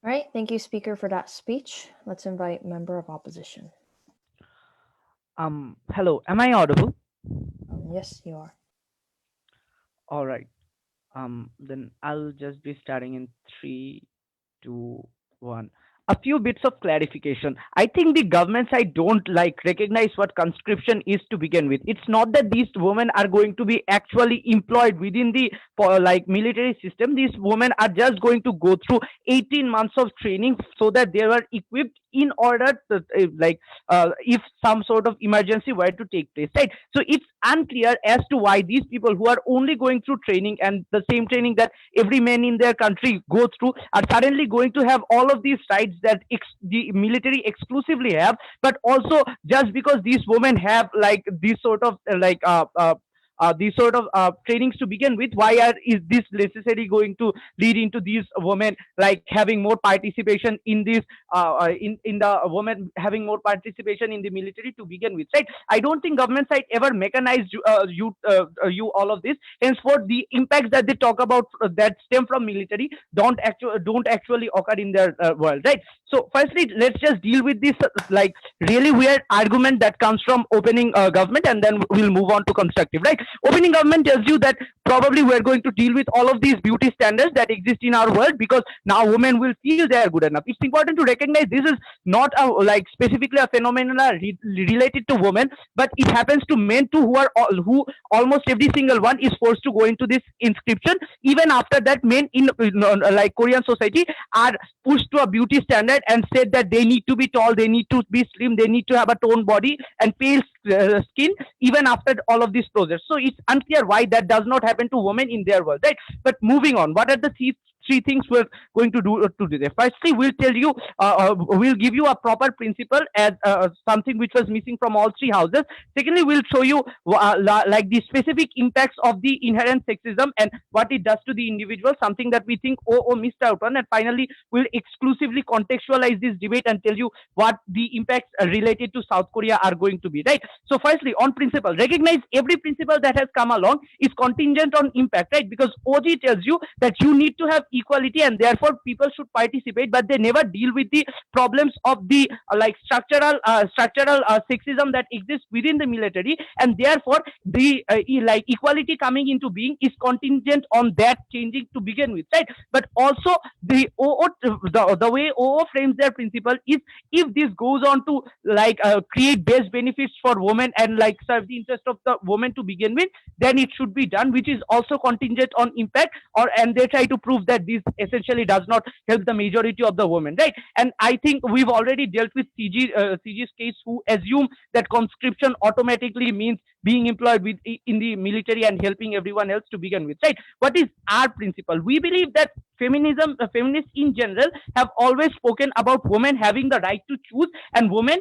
S1: All right, thank you, speaker, for that speech. Let's invite member of opposition.
S7: Hello, am I audible?
S1: Yes, you are.
S7: All right. Then I'll just be starting in 3, 2, 1. A few bits of clarification. I think the government side don't recognize what conscription is to begin with. It's not that these women are going to be actually employed within the military system. These women are just going to go through 18 months of training so that they were equipped in order to, if some sort of emergency were to take place, right? So it's unclear as to why these people who are only going through training, and the same training that every man in their country go through, are suddenly going to have all of these rights that the military exclusively have. But also, just because these women have these sort of trainings to begin with, why is this necessarily going to lead into these women having more participation in this in the women having more participation in the military to begin with, right? I don't think government side ever mechanized you all of this. Henceforth, the impacts that they talk about that stem from military don't actually occur in their world, right? So firstly, let's just deal with this really weird argument that comes from opening government, and then we'll move on to constructive, right? Opening government tells you that probably we're going to deal with all of these beauty standards that exist in our world because now women will feel they are good enough. It's important to recognize this is not a specifically a phenomenon related to women, but it happens to men too, who almost every single one is forced to go into this inscription. Even after that, men in Korean society are pushed to a beauty standard and said that they need to be tall, they need to be slim, they need to have a toned body and pale skin, even after all of this process. So it's unclear why that does not happen to women in their world, right? But moving on, what are the three things we're going to do today? Firstly, we'll tell you, we'll give you a proper principle as something which was missing from all three houses. Secondly, we'll show you the specific impacts of the inherent sexism and what it does to the individual, something that we think missed out on. And finally, we'll exclusively contextualize this debate and tell you what the impacts related to South Korea are going to be, right? So firstly, on principle, recognize every principle that has come along is contingent on impact, right? Because OG tells you that you need to have equality and therefore people should participate, but they never deal with the problems of the structural sexism that exists within the military, and therefore the equality coming into being is contingent on that changing to begin with, right? But also the way OO frames their principle is, if this goes on to create best benefits for women and serve the interest of the women to begin with, then it should be done, which is also contingent on impact, and they try to prove that this essentially does not help the majority of the women, right? And I think we've already dealt with CG's case, who assume that conscription automatically means being employed in the military and helping everyone else to begin with, right? What is our principle? We believe that feminists in general have always spoken about women having the right to choose, and women,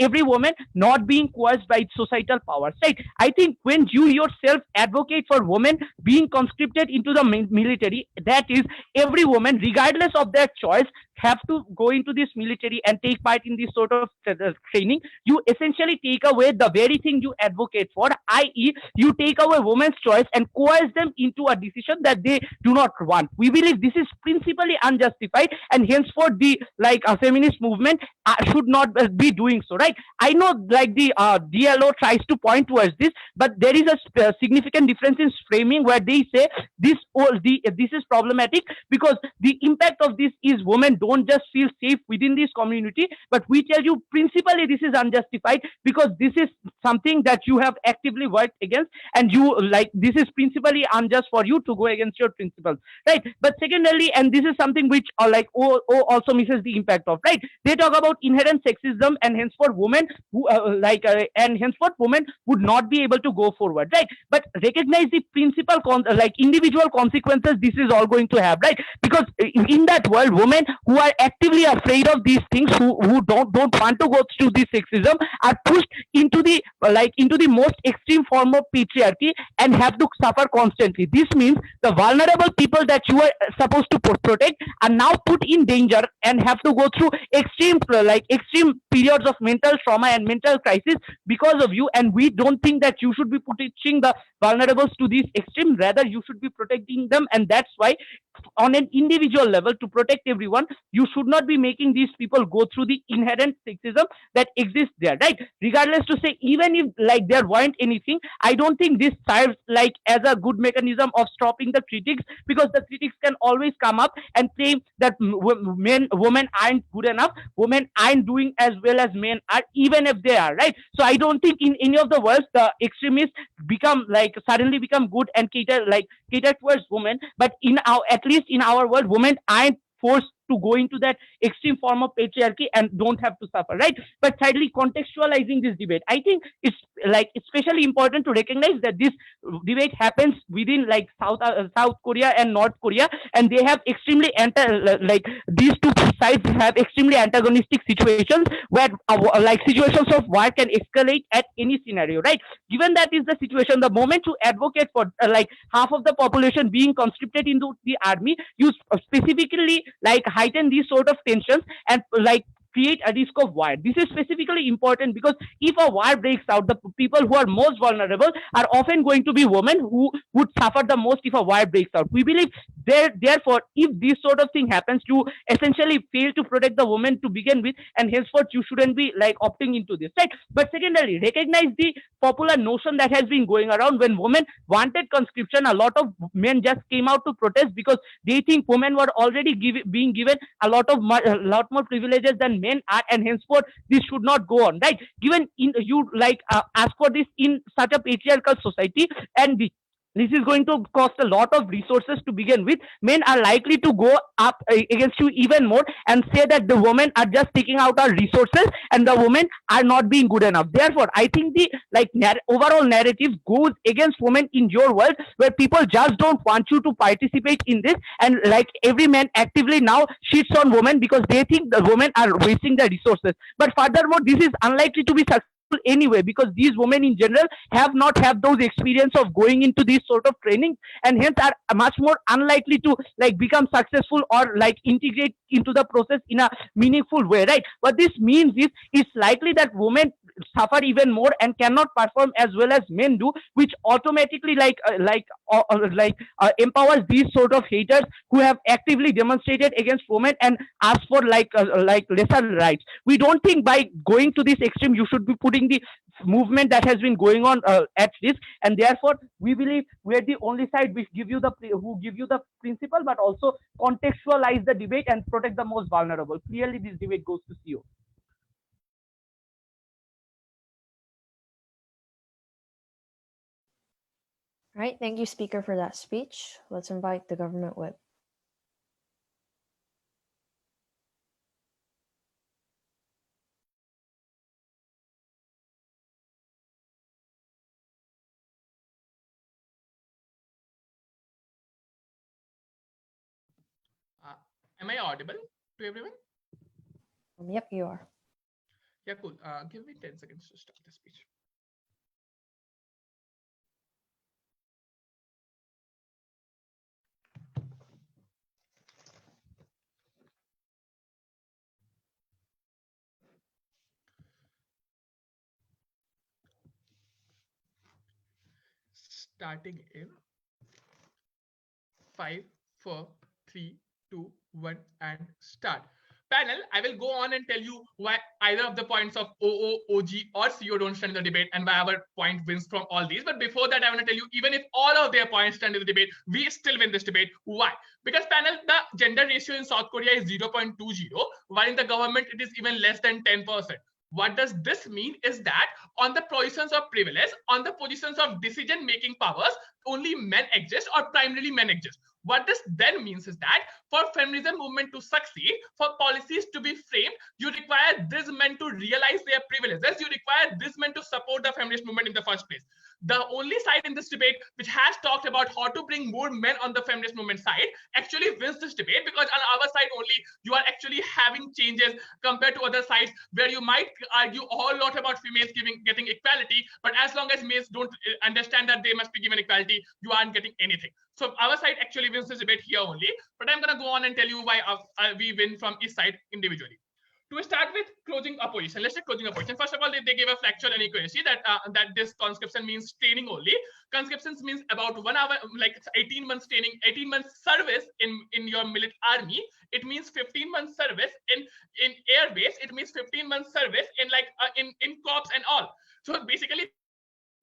S7: every woman, not being coerced by societal powers, right? I think when you yourself advocate for women being conscripted into the military, that is, every woman, regardless of their choice, have to go into this military and take part in this sort of training. You essentially take away the very thing you advocate for, i.e., you take away women's choice and coerce them into a decision that they do not want. We believe this is principally unjustified, and henceforth the feminist movement should not be doing so, right? I know the DLO tries to point towards this, but there is a significant difference in framing where they say this is problematic because the impact of this is women don't just feel safe within this community, but we tell you principally this is unjustified because this is something that you have actively worked against, and you this is principally unjust for you to go against your principles, right? But secondarily, and this is something which also misses the impact of, right? They talk about inherent sexism, and henceforth women women would not be able to go forward, right? But recognize the principal individual consequences this is all going to have, right? Because in that world, women who are actively afraid of these things, who don't want to go through this sexism, are pushed into the most extreme form of patriarchy and have to suffer constantly. This means the vulnerable people that you are supposed to protect are now put in danger and have to go through extreme periods of mental trauma and mental crisis because of you. And we don't think that you should be pushing the vulnerables to this extreme. Rather, you should be protecting them, and that's why on an individual level, to protect everyone, you should not be making these people go through the inherent sexism that exists there, right? Regardless to say, even if there weren't anything, I don't think this serves as a good mechanism of stopping the critics, because the critics can always come up and claim that women aren't good enough, women aren't doing as well as men are, even if they are, right? So I don't think in any of the worlds the extremists suddenly become good and cater towards women. But at least in our world, women aren't forced to go into that extreme form of patriarchy and don't have to suffer, right? But thirdly, contextualizing this debate, I think it's especially important to recognize that this debate happens within South Korea and North Korea, and they have extremely these two sides have extremely antagonistic situations where situations of war can escalate at any scenario, right? Given that is the situation, the moment you advocate for half of the population being conscripted into the army, you specifically heighten these sort of tensions and create a risk of war. This is specifically important because if a war breaks out, the people who are most vulnerable are often going to be women who would suffer the most if a war breaks out. We believe therefore, if this sort of thing happens, you essentially fail to protect the women to begin with, and henceforth you shouldn't be opting into this, right? But secondarily, recognize the popular notion that has been going around. When women wanted conscription, a lot of men just came out to protest because they think women were already being given a lot more privileges than men are, and henceforth this should not go on, right? Given you ask for this in such a patriarchal society, and this is going to cost a lot of resources to begin with. Men are likely to go up against you even more and say that the women are just taking out our resources and the women are not being good enough. Therefore, I think the overall narrative goes against women in your world, where people just don't want you to participate in this, and every man actively now shits on women because they think the women are wasting their resources. But furthermore, this is unlikely to be successful anyway, because these women in general have not had those experience of going into this sort of training, and hence are much more unlikely to become successful or integrate into the process in a meaningful way, right? What this means is it's likely that women suffer even more and cannot perform as well as men do, which automatically empowers these sort of haters who have actively demonstrated against women and ask for lesser rights. We don't think by going to this extreme you should be putting the movement that has been going on at risk, and therefore we believe we're the only side which give you the principle, but also contextualize the debate and protect the most vulnerable. Clearly, this debate goes to CEO.
S1: All right, thank you, Speaker, for that speech. Let's invite the government whip.
S5: Am I audible to everyone?
S1: Yep, you are.
S5: Yeah, cool. Give me 10 seconds to start the speech. Starting in 5, 4, 3, 2, 1, and start. Panel, I will go on and tell you why either of the points of OO, OG, or CO don't stand in the debate and why our point wins from all these. But before that, I want to tell you, even if all of their points stand in the debate, we still win this debate. Why? Because panel, the gender ratio in South Korea is 0.20, while in the government, it is even less than 10%. What does this mean is that on the positions of privilege, on the positions of decision-making powers, only men exist or primarily men exist. What this then means is that for feminism movement to succeed, for policies to be framed, you require these men to realize their privileges. You require these men to support the feminist movement in the first place. The only side in this debate which has talked about how to bring more men on the feminist movement side actually wins this debate, because on our side only you are actually having changes compared to other sides where you might argue a whole lot about females getting equality, but as long as males don't understand that they must be given equality, you aren't getting anything. So our side actually wins this debate here only, but I'm going to go on and tell you why we win from each side individually. To start with closing opposition, let's take closing opposition. First of all, they gave a factual inaccuracy that this conscription means training only. Conscription means about 1 hour, like 18 months training, 18 months service in your military army. It means 15 months service in air base. It means 15 months service in like in corps and all. So basically,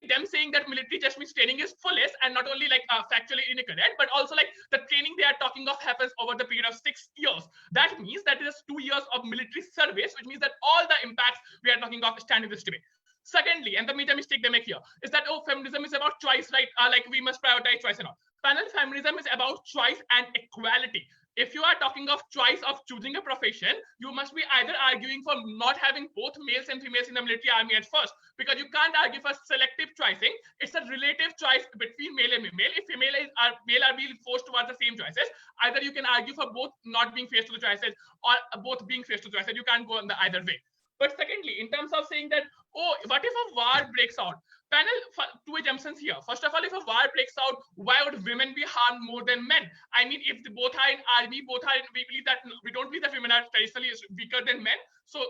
S5: them saying that military just means training is fullest and not only like factually incorrect, but also like the training they are talking of happens over the period of 6 years. That means that it is 2 years of military service, which means that all the impacts we are talking of stand in this debate. Secondly, and the major mistake they make here is that, oh, feminism is about choice, right? Like we must prioritize choice and all. Panel, feminism is about choice and equality. If you are talking of choice of choosing a profession, you must be either arguing for not having both males and females in the military army at first, because you can't argue for selective choicing. It's a relative choice between male and female. If male are being forced towards the same choices, either you can argue for both not being faced to the choices or both being faced to the choices. You can't go in the either way. But secondly, in terms of saying that, oh, what if a war breaks out? Panel, two assumptions here. First of all, if a war breaks out, why would women be harmed more than men? I mean, if both are in army, we believe that we don't believe that women are traditionally weaker than men. So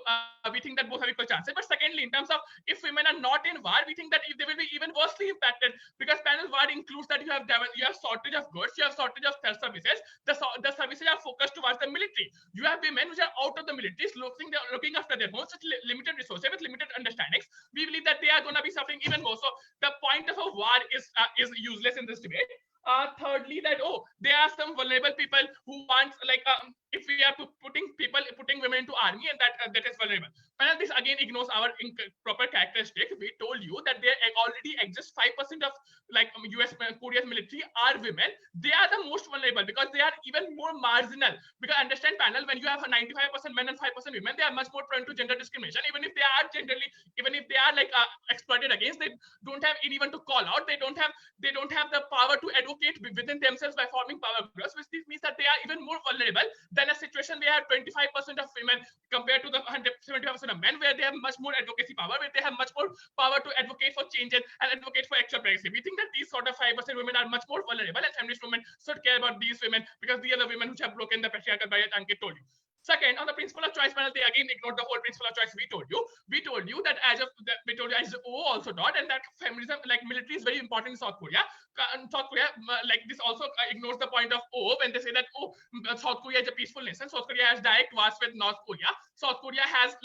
S5: we think that both have equal chances. But secondly, in terms of if women are not in war, we think that they will be even worsely impacted, because panel war includes that you have shortage of goods, you have shortage of services. The services are focused towards the military. You have women which are out of the military, looking after their homes with limited resources, with limited understandings. We believe that they are going to be suffering even more. So the point of a war is useless in this debate. Thirdly, that, oh, there are some vulnerable people who want, like, if we are putting women into army, and that is vulnerable. And this again ignores our proper characteristic. We told you that there already exists 5% of like US Korea's military are women. They are the most vulnerable because they are even more marginal. Because understand, panel, when you have a 95% men and 5% women, they are much more prone to gender discrimination. Even if they are like exploited against, they don't have anyone to call out. They don't have the power to advocate within themselves by forming power groups, which means that they are even more vulnerable than a situation where 25% of women compared to the 75% of men, where they have much more advocacy power, where they have much more power to advocate for changes and advocate for actual progress. We think that these sort of 5% women are much more vulnerable, and feminist women should care about these women, because these are the women which have broken the patriarchal barrier Ankit told you. Second, on the principle of choice panel, they again ignored the whole principle of choice we told you. We told you that as O also taught, and that feminism, like military, is very important in South Korea. South Korea, like this also ignores the point of O when they say that, oh, South Korea is a peaceful nation. South Korea has direct wars with North Korea. South Korea has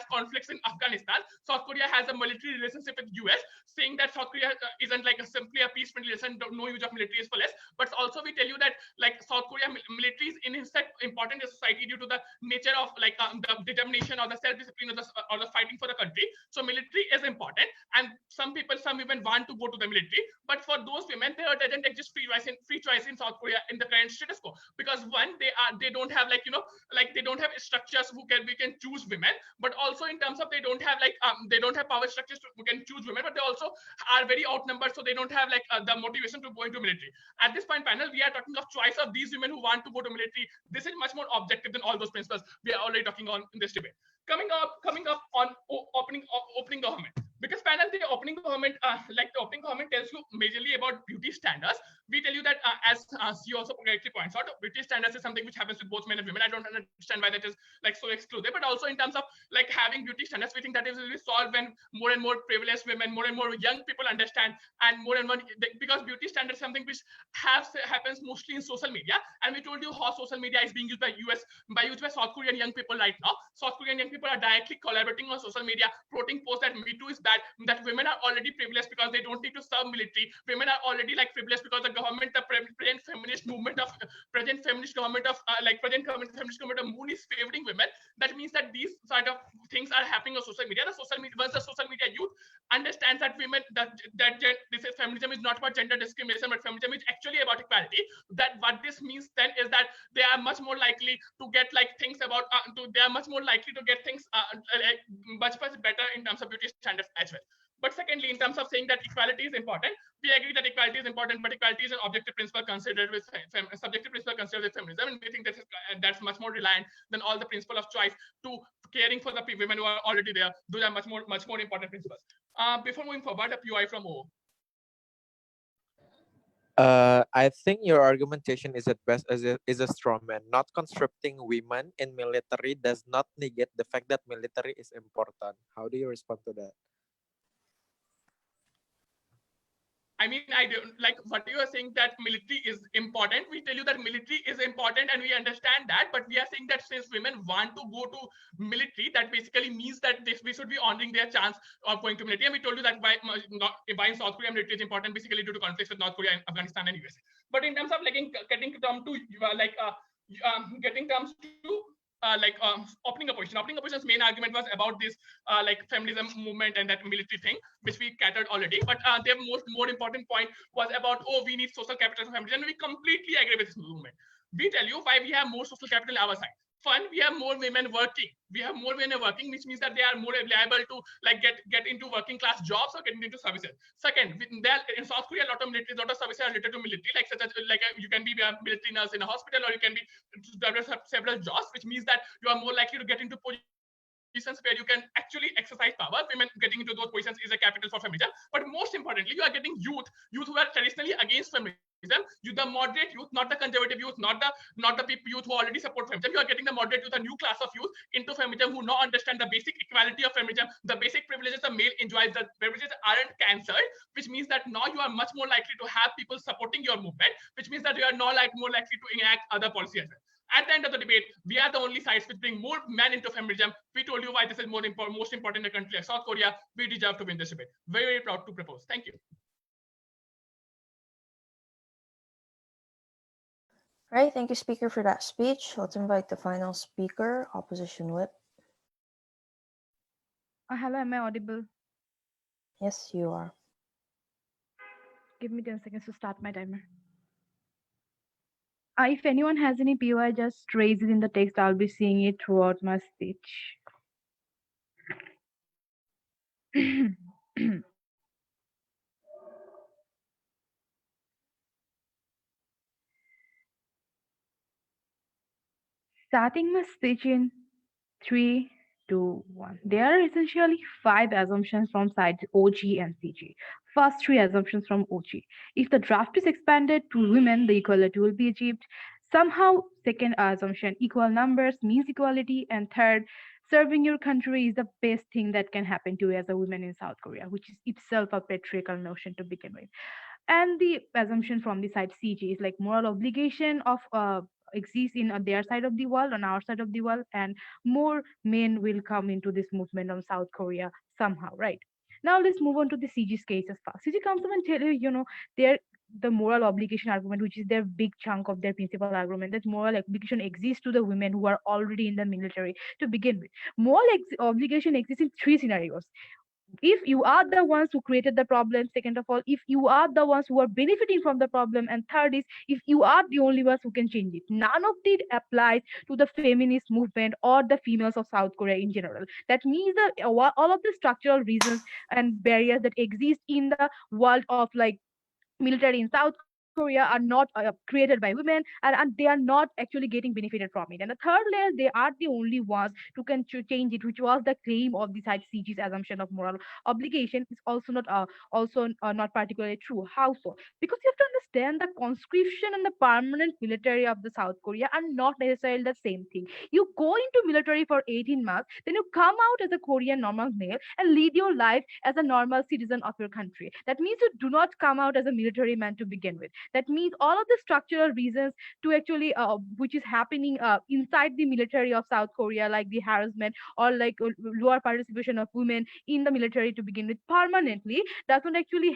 S5: conflicts in Afghanistan. South Korea has a military relationship with US, saying that South Korea isn't like simply a peace-friendly nation. No use of military is for less. But also we tell you that like South Korea military is in fact important in society due to the nature of like the determination or the self-discipline or the fighting for the country. So military is important, and some women want to go to the military, but for those women there doesn't exist free choice in South Korea in the current status quo, because one, they don't have like they don't have structures we can choose women, but also in terms of they don't have power structures who can choose women, but they also are very outnumbered, so they don't have the motivation to go into military. At this point, panel, we are talking of choice of these women who want to go to military. This is much more objective than all those principles we are already talking on in this debate. Coming up on opening government, because panel, the opening government tells you majorly about beauty standards. We tell you that as she also correctly points out, beauty standards is something which happens with both men and women. I don't understand why that is so exclusive, but also in terms of having beauty standards, we think that it will be solved when more and more privileged women, more and more young people understand, and more and more, because beauty standards is something which happens mostly in social media, and we told you how social media is being used by South Korean young people right now. South Korean young people are directly collaborating on social media, promoting posts that Me Too is bad, that women are already privileged because they don't need to serve military. Women are already privileged because the government, the present feminist government of Moon is favoring women. That means that these sort of things are happening on social media. Once the social media youth understands that women this is feminism is not about gender discrimination, but feminism is actually about equality. That what this means then is that they are much more likely to get things about they are much more likely to get things much better in terms of beauty standards as well. But secondly, in terms of saying that equality is important, we agree that equality is important, but equality is an objective principle considered with subjective principle considered with feminism, and we think that's much more reliant than all the principle of choice to caring for the women who are already there. Those are much more important principles. Before moving forward, a POI from O.
S12: I think your argumentation is at best is a straw man. Not conscripting women in military does not negate the fact that military is important. How do you respond to that?
S5: I mean, I don't what you are saying that military is important. We tell you that military is important and we understand that, but we are saying that since women want to go to military, that basically means that we should be honoring their chance of going to military. And we told you that why in South Korea military is important, basically due to conflicts with North Korea, and Afghanistan, and US. But in terms of getting terms to opening opposition's main argument was about this feminism movement and that military thing, which we catered already. But their more important point was about, we need social capital for feminism, and we completely agree with this movement. We tell you why we have more social capital on our side. One, we have more women working. Which means that they are more liable to get into working class jobs or getting into services. Second, in South Korea, a lot of services are related to military, such as you can be a military nurse in a hospital, or you can be several jobs, which means that you are more likely to get into positions where you can actually exercise power. Women getting into those positions is a capital for feminism. But most importantly, you are getting youth who are traditionally against feminism. You, the moderate youth, not the conservative youth, not the people youth who already support feminism. You are getting the moderate youth, a new class of youth into feminism who now understand the basic equality of feminism, the basic privileges the male enjoys, the privileges aren't cancelled, which means that now you are much more likely to have people supporting your movement, which means that you are now more likely to enact other policies as well. At the end of the debate, we are the only sides which bring more men into feminism. We told you why this is most important in a country like South Korea. We deserve to win this debate. Very, very proud to propose. Thank you.
S1: All right, thank you, Speaker, for that speech. Let's invite the final speaker, Opposition Whip.
S9: Hello, am I audible?
S1: Yes, you are.
S9: Give me 10 seconds to start my timer. If anyone has any POI, just raise it in the text. I'll be seeing it throughout my speech. Starting my speech in 3, 2, 1. There are essentially 5 assumptions from sides OG and CG. First 3 assumptions from OG. If the draft is expanded to women, the equality will be achieved. Somehow, second assumption, equal numbers means equality. And third, serving your country is the best thing that can happen to you as a woman in South Korea, which is itself a patriarchal notion to begin with. And the assumption from the side CG is moral obligation of exists in their side of the world, on our side of the world, and more men will come into this movement of South Korea somehow, right? Now let's move on to the CG's cases first. CG comes up and tell you, the moral obligation argument, which is their big chunk of their principal argument, that moral obligation exists to the women who are already in the military to begin with. Moral obligation exists in 3 scenarios. if you are the ones who created the problem, second of all, if you are the ones who are benefiting from the problem, and third is if you are the only ones who can change it. None of it applies to the feminist movement or the females of South Korea in general. That means that all of the structural reasons and barriers that exist in the world of like military in South Korea are not created by women, and they are not actually getting benefited from it. And the third layer, they are the only ones who can change it, which was the claim of the side CG's assumption of moral obligation, is also not particularly true. How so? Because you have to understand the conscription and the permanent military of the South Korea are not necessarily the same thing. You go into military for 18 months, then you come out as a Korean normal male and lead your life as a normal citizen of your country. That means you do not come out as a military man to begin with. That means all of the structural reasons to actually which is happening inside the military of South Korea, like the harassment or like lower participation of women in the military to begin with, permanently doesn't actually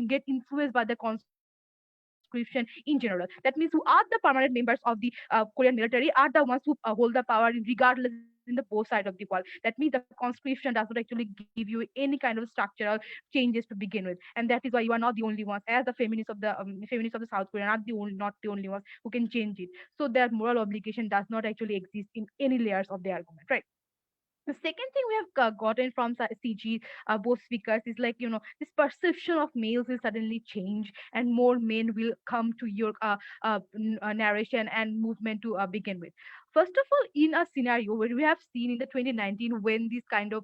S9: get influenced by the conscription in general. That means who are the permanent members of the Korean military are the ones who hold the power regardless in the both side of the wall. That means the conscription does not actually give you any kind of structural changes to begin with, and that is why you are not the only ones, as the feminists of the South Korea are not the only ones who can change it. So their moral obligation does not actually exist in any layers of the argument, right? The second thing we have gotten from CG, both speakers, is like, this perception of males will suddenly change and more men will come to your narration and movement to begin with. First of all, in a scenario where we have seen in the 2019, when this kind of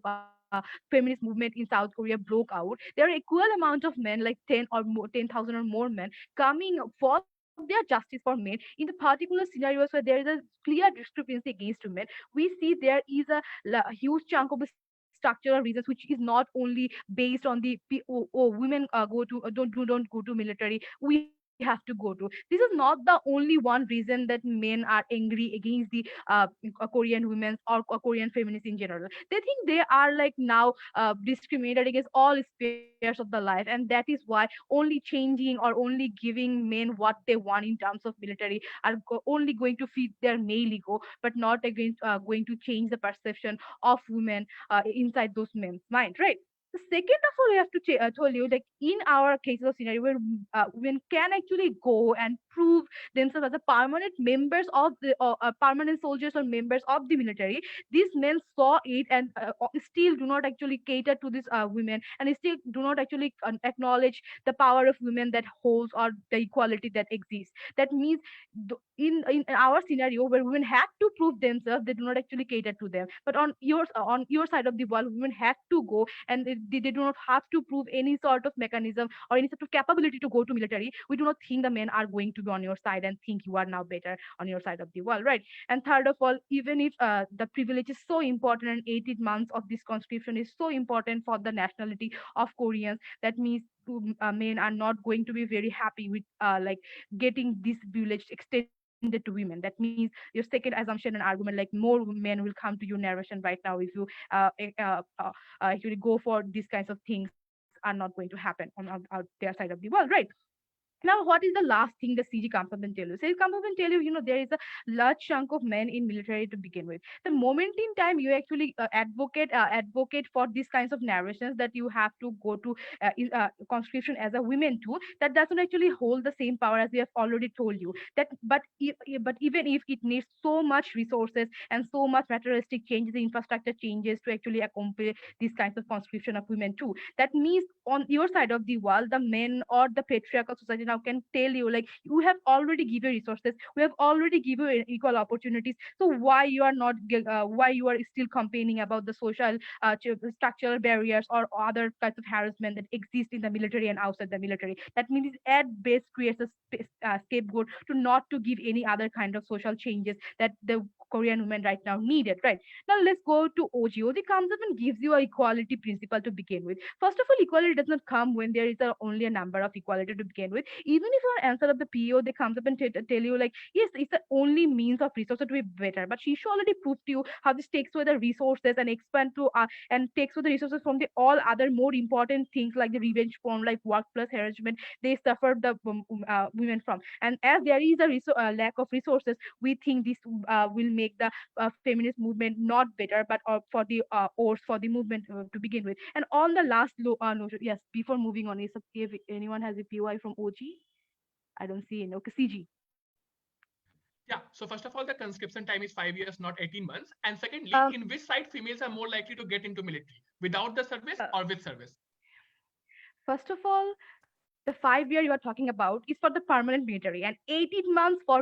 S9: feminist movement in South Korea broke out, there are equal amount of men, like 10,000 or more men, coming for their justice for men in the particular scenarios where there is a clear discrepancy against women. We see there is a huge chunk of the structural reasons which is not only based on the women go to don't go to military, we have to go to. This is not the only one reason that men are angry against the Korean women or Korean feminists in general. They think they are like now discriminated against all spheres of the life, and that is why only changing or only giving men what they want in terms of military are only going to feed their male ego, but not against going to change the perception of women inside those men's mind, right? The second of all, we have to tell you, like in our cases of scenario where women can actually go and prove themselves as a permanent members of the permanent soldiers or members of the military, these men saw it and still do not actually cater to these women, and still do not actually acknowledge the power of women that holds or the equality that exists. That means in our scenario where women had to prove themselves, they do not actually cater to them. But on your side of the wall, women had to go, and they do not have to prove any sort of mechanism or any sort of capability to go to military. We do not think the men are going to be on your side and think you are now better on your side of the wall, right? And third of all, even if the privilege is so important and 18 months of this conscription is so important for the nationality of Koreans, that means men are not going to be very happy with like getting this privilege extended to women. That means your second assumption and argument, like more men will come to your narration right now if you actually go for these kinds of things, are not going to happen on their side of the wall, right? Now, what is the last thing the CG comes up and tell you? So it comes up and tell you, there is a large chunk of men in military to begin with. The moment in time you actually advocate for these kinds of narrations that you have to go to conscription as a women too, that doesn't actually hold the same power as we have already told you. That, but even if it needs so much resources and so much materialistic changes, infrastructure changes to actually accomplish these kinds of conscription of women too, that means on your side of the wall, the men or the patriarchal society now can tell you, like, you have already given resources, we have already given you equal opportunities, so why you are not why you are still complaining about the social structural barriers or other types of harassment that exist in the military and outside the military. That means it at best creates a scapegoat to not to give any other kind of social changes that the Korean women right now needed, right? Now let's go to OG. OG comes up and gives you a equality principle to begin with. First of all, equality does not come when there is only a number of equality to begin with. Even if your answer of the PO, they comes up and tell you, like, yes, it's the only means of resources to be better. But she already proved to you how this takes away the resources and expand to and takes away the resources from the all other more important things like the revenge porn, like workplace harassment. They suffered women from. And as there is a lack of resources, we think this will make the feminist movement not better, but for the or for the movement to begin with. And on the last notion, yes, before moving on, is if anyone has a POI from OG, I don't see any. Okay, CG.
S5: Yeah. So first of all, the conscription time is 5 years, not 18 months. And secondly, in which side females are more likely to get into military, without the service or with service?
S9: First of all, the 5 year you are talking about is for the permanent military, and 18 months for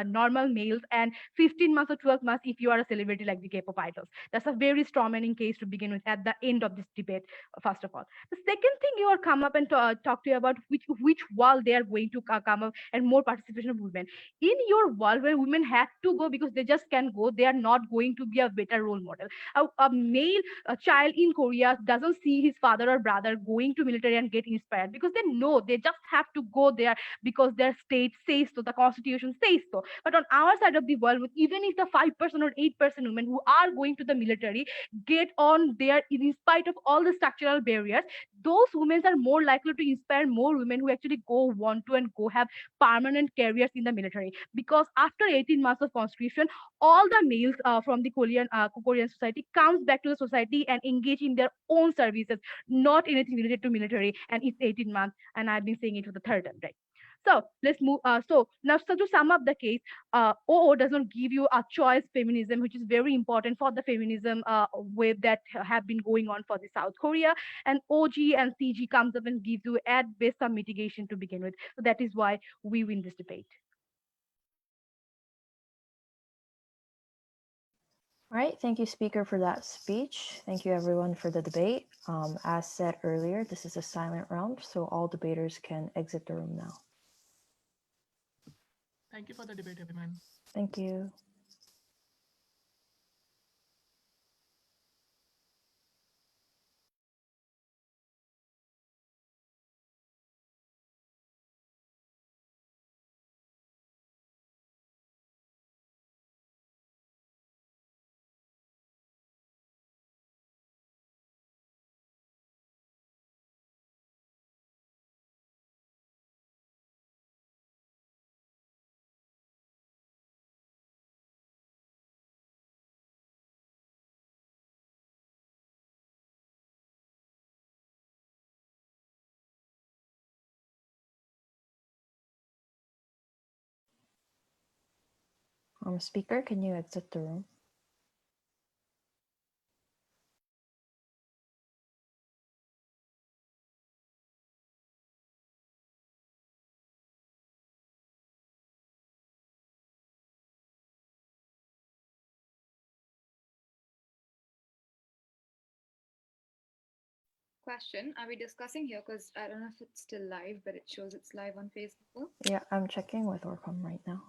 S9: normal males, and 15 months or 12 months if you are a celebrity like the K-pop idols. That's a very strawmanning case to begin with at the end of this debate. First of all, the second thing you are come up and talk to you about which wall they are going to come up and more participation of women in your world where women have to go because they just can go. They are not going to be a better role model. A male child in Korea doesn't see his father or brother going to military and get inspired because they know they just have to go there because their state says so, the constitution says so. But on our side of the world, even if the 5% or 8% women who are going to the military get on there in spite of all the structural barriers, those women are more likely to inspire more women who actually want to and go have permanent careers in the military. Because after 18 months of conscription, all the males from the Korean society comes back to the society and engage in their own services, not anything related to military. And it's 18 months, and I've been saying it for the third time, right? So let's move. So now, so to sum up the case, OO does not give you a choice feminism, which is very important for the feminism wave that have been going on for the South Korea. And OG and CG comes up and gives you at best some mitigation to begin with. So that is why we win this debate.
S1: All right, thank you, speaker, for that speech. Thank you, everyone, for the debate. As said earlier, this is a silent round, so all debaters can exit the room now.
S5: Thank you for the debate, everyone.
S1: Thank you. Speaker, can you exit the room?
S3: Question, are we discussing here? Because I don't know if it's still live, but it shows it's live on Facebook.
S1: Yeah, I'm checking with Orcom right now.